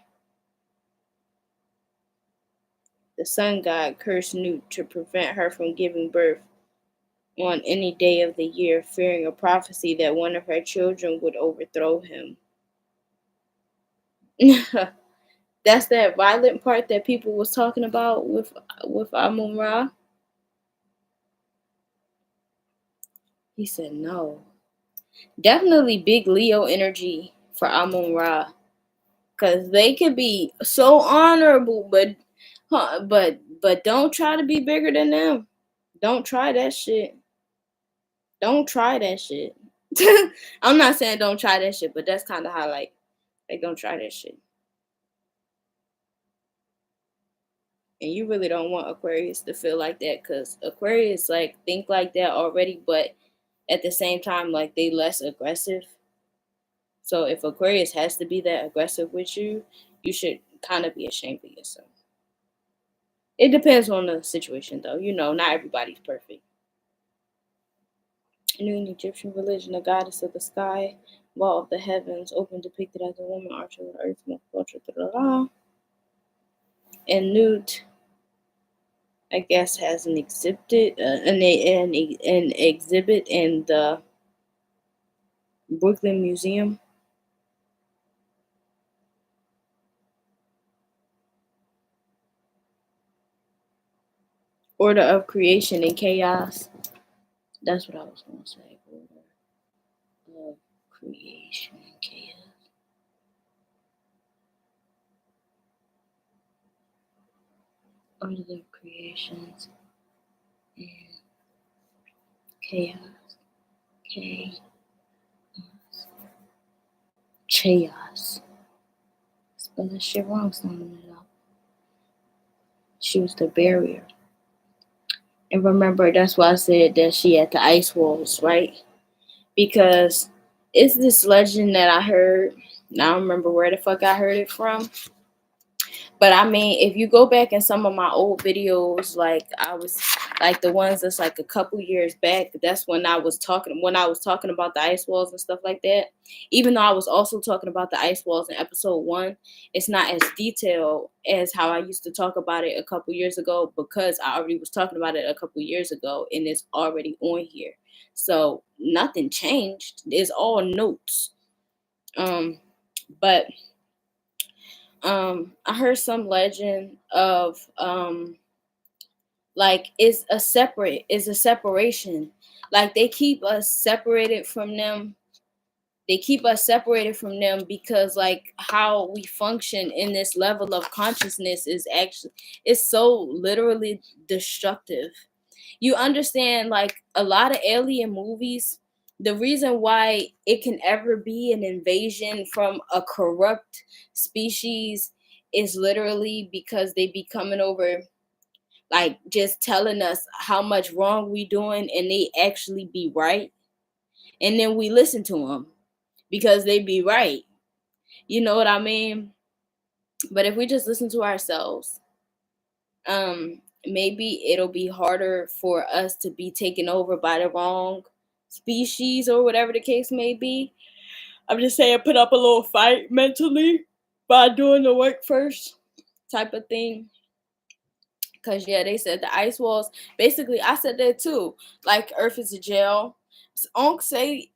The sun god cursed Nut to prevent her from giving birth on any day of the year, fearing a prophecy that one of her children would overthrow him. That's that violent part that people was talking about with Amun Ra. He said no. Definitely big Leo energy for Amun Ra. Cause they could be so honorable, but don't try to be bigger than them. Don't try that shit. Don't try that shit. I'm not saying don't try that shit, but that's kind of how like don't try that shit. And you really don't want Aquarius to feel like that, because Aquarius like think like that already, but at the same time like they less aggressive. So if Aquarius has to be that aggressive with you, you should kind of be ashamed of yourself. It depends on the situation, though. Not everybody's perfect. In Egyptian religion, the goddess of the sky, wall of the heavens, often depicted as a woman archer of the earth, culture, and Newt, I guess, has an exhibit in the Brooklyn Museum. Order of creation and chaos. That's what I was going to say. Order of creation and chaos. Order of creations and chaos. Chaos. Chaos. Spell that shit wrong, something it up. She was the barrier. And remember, that's why I said that she had the ice walls, right? Because it's this legend that I heard. I don't remember where the fuck I heard it from. But I mean, if you go back in some of my old videos, like I was like the ones that's like a couple years back, that's when I was talking about the ice walls and stuff like that. Even though I was also talking about the ice walls in episode 1, it's not as detailed as how I used to talk about it a couple years ago, because I already was talking about it a couple years ago and it's already on here. So nothing changed. It's all notes. But I heard some legend of like it's a separation. Like they keep us separated from them. They keep us separated from them because like how we function in this level of consciousness is so literally destructive. You understand, like a lot of alien movies, the reason why it can ever be an invasion from a corrupt species is literally because they be coming over, like just telling us how much wrong we doing, and they actually be right, and then we listen to them because they be right. You know what I mean? But if we just listen to ourselves, maybe it'll be harder for us to be taken over by the wrong species or whatever the case may be. I'm just saying, put up a little fight mentally by doing the work first, type of thing. Cause yeah, they said the ice walls. Basically, I said that too. Like Earth is a jail. Unc say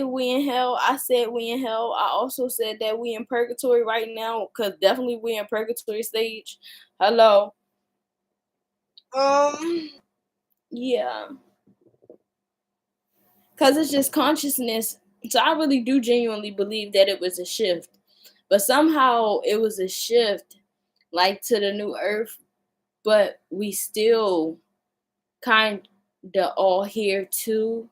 we in hell. I said we in hell. I also said that we in purgatory right now. Cause definitely we in purgatory stage. Hello. Yeah. Cause it's just consciousness. So I really do genuinely believe that it was a shift. But somehow it was a shift like to the new earth, but we still kind of all here too.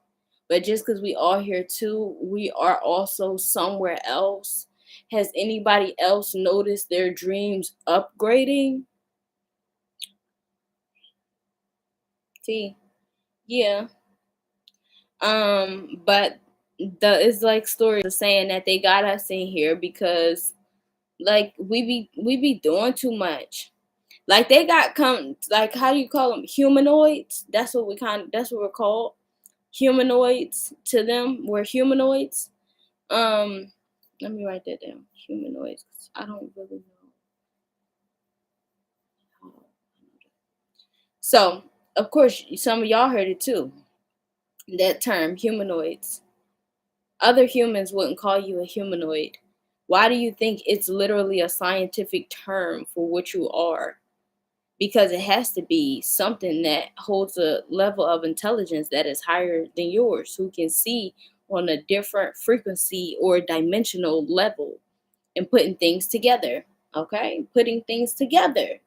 But just because we all here too, we are also somewhere else. Has anybody else noticed their dreams upgrading? See, yeah. But the it's like stories saying that they got us in here because like we be doing too much. Like they got come like how do you call them, humanoids? That's what we're called, humanoids to them. We're humanoids. Let me write that down. Humanoids. I don't really know how. So of course some of y'all heard it too. That term, humanoids. Other humans wouldn't call you a humanoid. Why do you think it's literally a scientific term for what you are? Because it has to be something that holds a level of intelligence that is higher than yours, who can see on a different frequency or dimensional level and putting things together. Okay? Putting things together.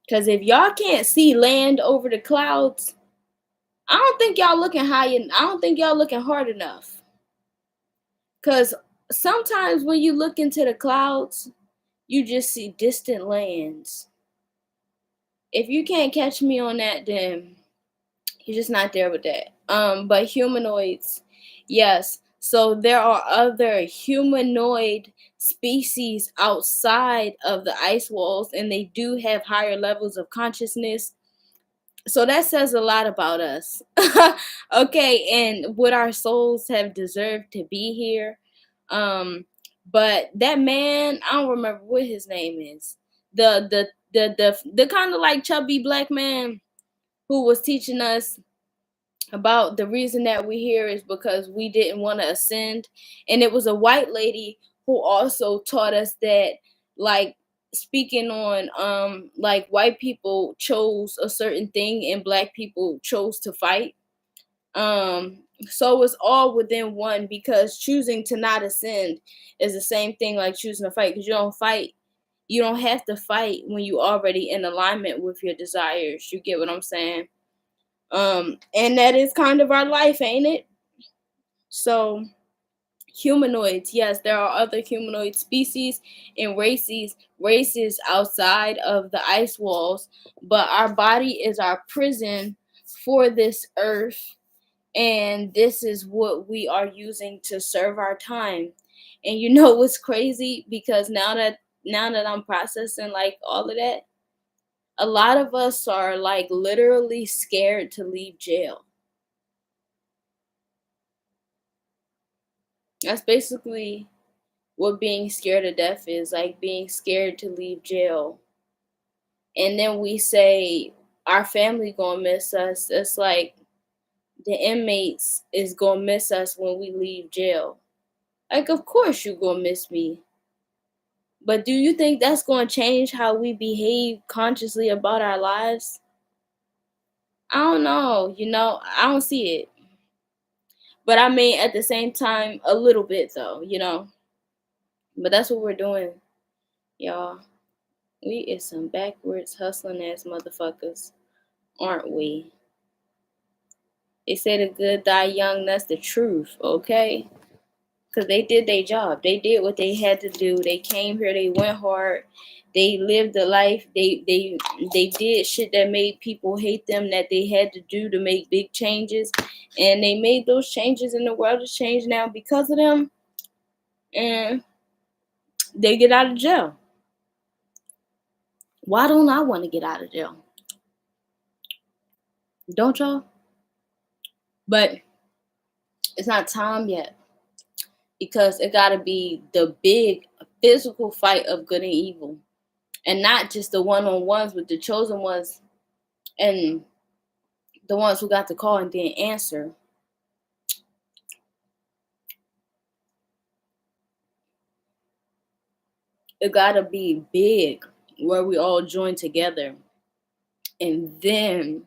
Because if y'all can't see land over the clouds, I don't think y'all looking high and I don't think y'all looking hard enough. Because sometimes when you look into the clouds, you just see distant lands. If you can't catch me on that, then you're just not there with that. But humanoids, yes. So there are other humanoid species outside of the ice walls, and they do have higher levels of consciousness. So that says a lot about us. Okay, and would our souls have deserved to be here? Um, but that man, I don't remember what his name is. The kind of like chubby black man who was teaching us about the reason that we're here is because we didn't want to ascend. And it was a white lady who also taught us that, like, speaking on like white people chose a certain thing and black people chose to fight. So it's all within one, because choosing to not ascend is the same thing like choosing to fight, because you don't have to fight when you already in alignment with your desires. You get what I'm saying? And that is kind of our life, ain't it? So humanoids, yes, there are other humanoid species and races outside of the ice walls, but our body is our prison for this earth, and this is what we are using to serve our time. And you know what's crazy? Because now that I'm processing like all of that, a lot of us are like literally scared to leave jail. That's basically what being scared to death is, like being scared to leave jail. And then we say our family gonna miss us. It's like the inmates is gonna miss us when we leave jail. Like, of course you gonna miss me. But do you think that's gonna change how we behave consciously about our lives? I don't know. I don't see it. But I mean, at the same time, a little bit though. But that's what we're doing, y'all. We is some backwards hustling ass motherfuckers, aren't we? They say the good die young, that's the truth, okay? Because they did their job. They did what they had to do. They came here, they went hard, they lived the life, they did shit that made people hate them, that they had to do to make big changes. And they made those changes, and the world has changed now because of them. And they get out of jail. Why don't I want to get out of jail? Don't y'all? But it's not time yet, because it got to be the big physical fight of good and evil, and not just the one-on-ones with the chosen ones and the ones who got the call and didn't answer. It got to be big, where we all join together, and then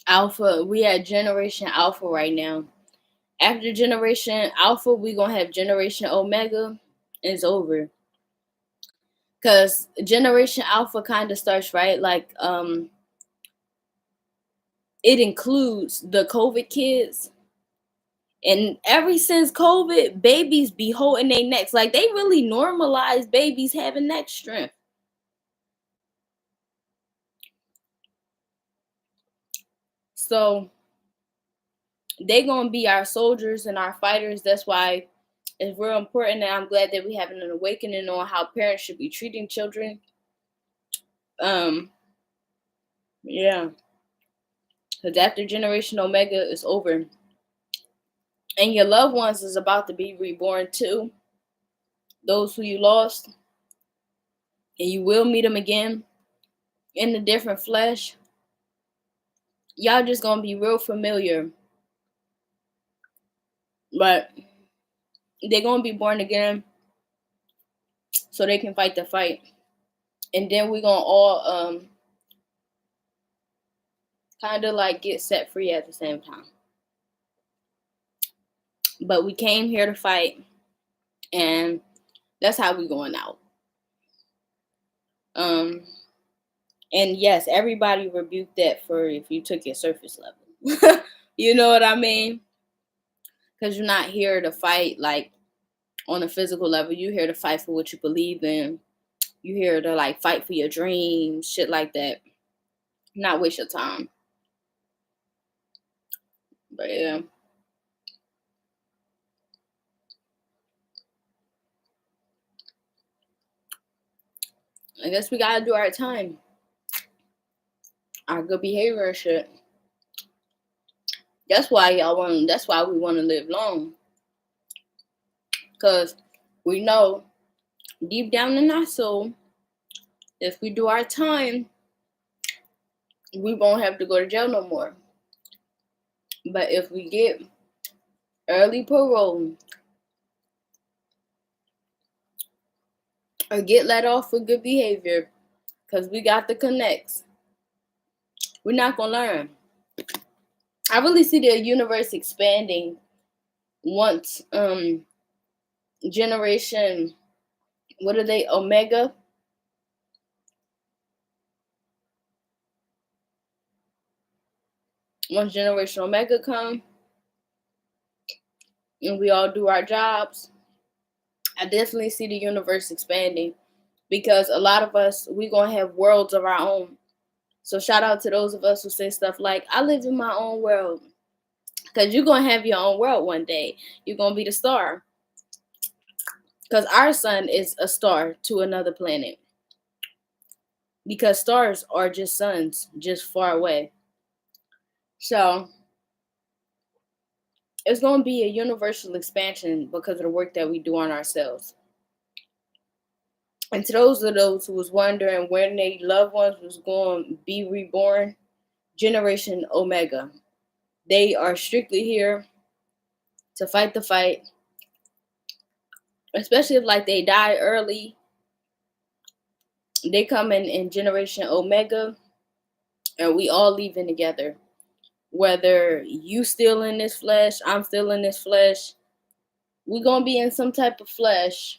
alpha, we at generation alpha right now. After generation alpha, we gonna have generation omega, and it's over. Because generation alpha kind of starts, right, like it includes the COVID kids. And ever since COVID, babies be holding their necks. Like, they really normalize babies having neck strength. So they gonna be our soldiers and our fighters. That's why it's real important, and I'm glad that we having an awakening on how parents should be treating children. Um, yeah, because after Generation Omega is over, and your loved ones is about to be reborn too, those who you lost, and you will meet them again in a different flesh. Y'all just gonna be real familiar, but they're gonna be born again so they can fight the fight, and then we're gonna all kind of like get set free at the same time. But we came here to fight, and that's how we going out. Um, and yes, everybody rebuked that for if you took your surface level. You know what I mean? Because you're not here to fight like on a physical level. You're here to fight for what you believe in. You're here to like fight for your dreams, shit like that. Not waste your time. But yeah, I guess we gotta do our time, our good behavior and shit. That's why y'all want. That's why we want to live long, cause we know deep down in our soul, if we do our time, we won't have to go to jail no more. But if we get early parole or get let off for good behavior, cause we got the connects, we're not gonna learn. I really see the universe expanding once generation, what are they, Omega, once generation Omega come and we all do our jobs, I definitely see the universe expanding, because a lot of us, we gonna have worlds of our own. So shout out to those of us who say stuff like, I live in my own world, because you're gonna have your own world one day. You're gonna be the star, because our sun is a star to another planet, because stars are just suns just far away. So it's going to be a universal expansion because of the work that we do on ourselves. And to those who was wondering when their loved ones was going to be reborn, Generation Omega, they are strictly here to fight the fight, especially if like they die early. They come in Generation Omega, and we all leaving together. Whether you still in this flesh, I'm still in this flesh, we're going to be in some type of flesh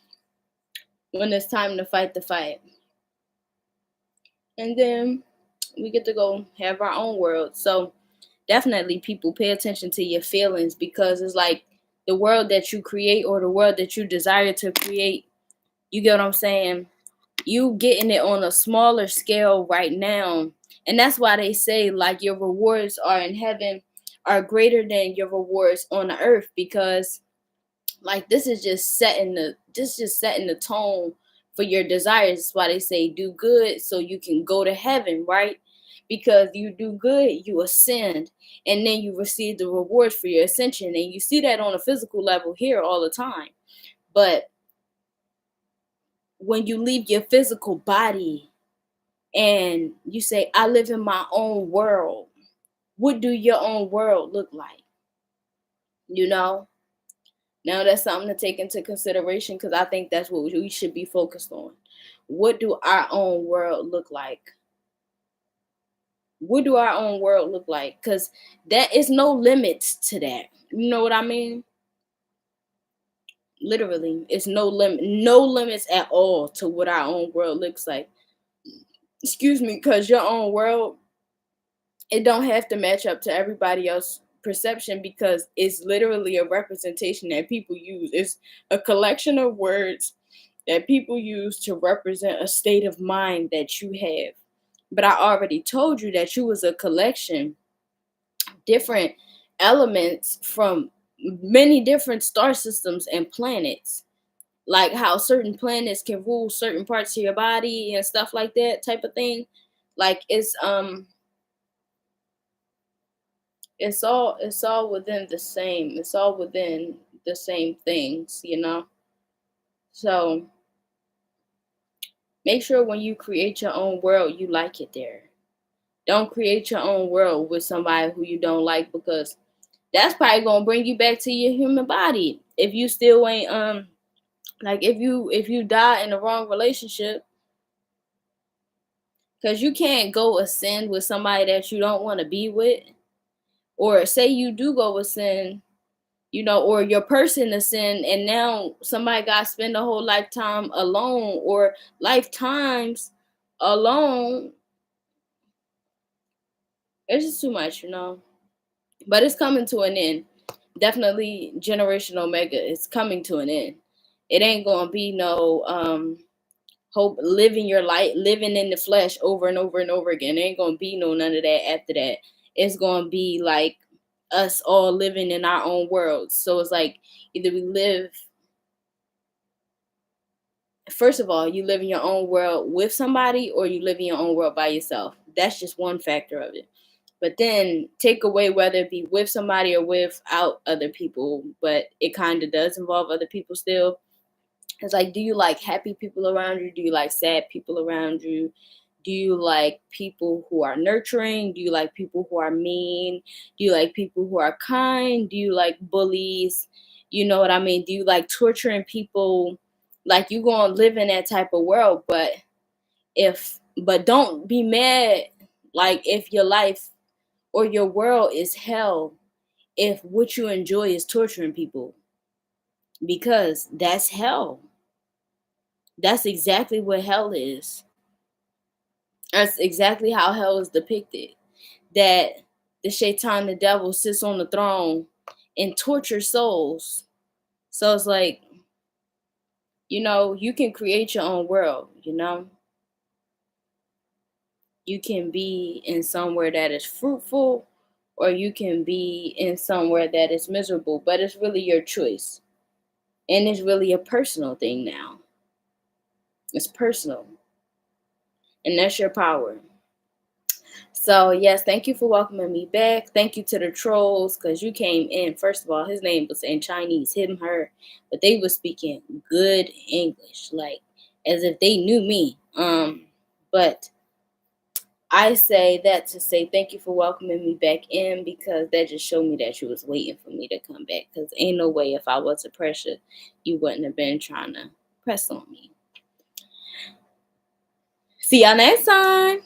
when it's time to fight the fight. And then we get to go have our own world. So definitely, people, pay attention to your feelings, because it's like the world that you create or the world that you desire to create. You get what I'm saying? You getting it on a smaller scale right now. And that's why they say like your rewards are in heaven are greater than your rewards on the earth, because like this is just setting the tone for your desires. That's why they say do good so you can go to heaven, right? Because you do good, you ascend, and then you receive the rewards for your ascension. And you see that on a physical level here all the time. But when you leave your physical body and you say, I live in my own world, what do your own world look like? You know? Now that's something to take into consideration, because I think that's what we should be focused on. What do our own world look like? What do our own world look like? Because there is no limits to that. You know what I mean? Literally, it's no limits at all to what our own world looks like. Excuse me, because your own world, it don't have to match up to everybody else's perception, because it's literally a representation that people use. It's a collection of words that people use to represent a state of mind that you have. But I already told you that you was a collection, different elements from many different star systems and planets. Like how certain planets can rule certain parts of your body and stuff like that type of thing. Like it's all within the same. It's all within the same things, you know? So make sure when you create your own world, you like it there. Don't create your own world with somebody who you don't like, because that's probably gonna bring you back to your human body. If you still ain't like if you die in the wrong relationship, because you can't go ascend with somebody that you don't want to be with. Or say you do go ascend, or your person ascend, and now somebody got to spend a whole lifetime alone, or lifetimes alone. It's just too much. But it's coming to an end. Definitely, Generation Omega is coming to an end. It ain't gonna be no hope living your life, living in the flesh over and over and over again. It ain't gonna be no none of that after that. It's gonna be like us all living in our own worlds. So it's like either we live, first of all, you live in your own world with somebody or you live in your own world by yourself. That's just one factor of it. But then take away whether it be with somebody or without other people, but it kind of does involve other people still. It's like, do you like happy people around you? Do you like sad people around you? Do you like people who are nurturing? Do you like people who are mean? Do you like people who are kind? Do you like bullies? You know what I mean? Do you like torturing people? Like, you gonna live in that type of world, but don't be mad like if your life or your world is hell if what you enjoy is torturing people, because that's hell. That's exactly what hell is. That's exactly how hell is depicted. That the shaitan, the devil, sits on the throne and tortures souls. So it's like, you can create your own world. You can be in somewhere that is fruitful, or you can be in somewhere that is miserable, but it's really your choice. And it's really a personal thing now. It's personal. And that's your power. So, yes, thank you for welcoming me back. Thank you to the trolls, because you came in. First of all, his name was in Chinese, him, her, but they were speaking good English, like as if they knew me. But I say that to say thank you for welcoming me back in, because that just showed me that you was waiting for me to come back. Because ain't no way if I was a pressure, you wouldn't have been trying to press on me. See y'all next time.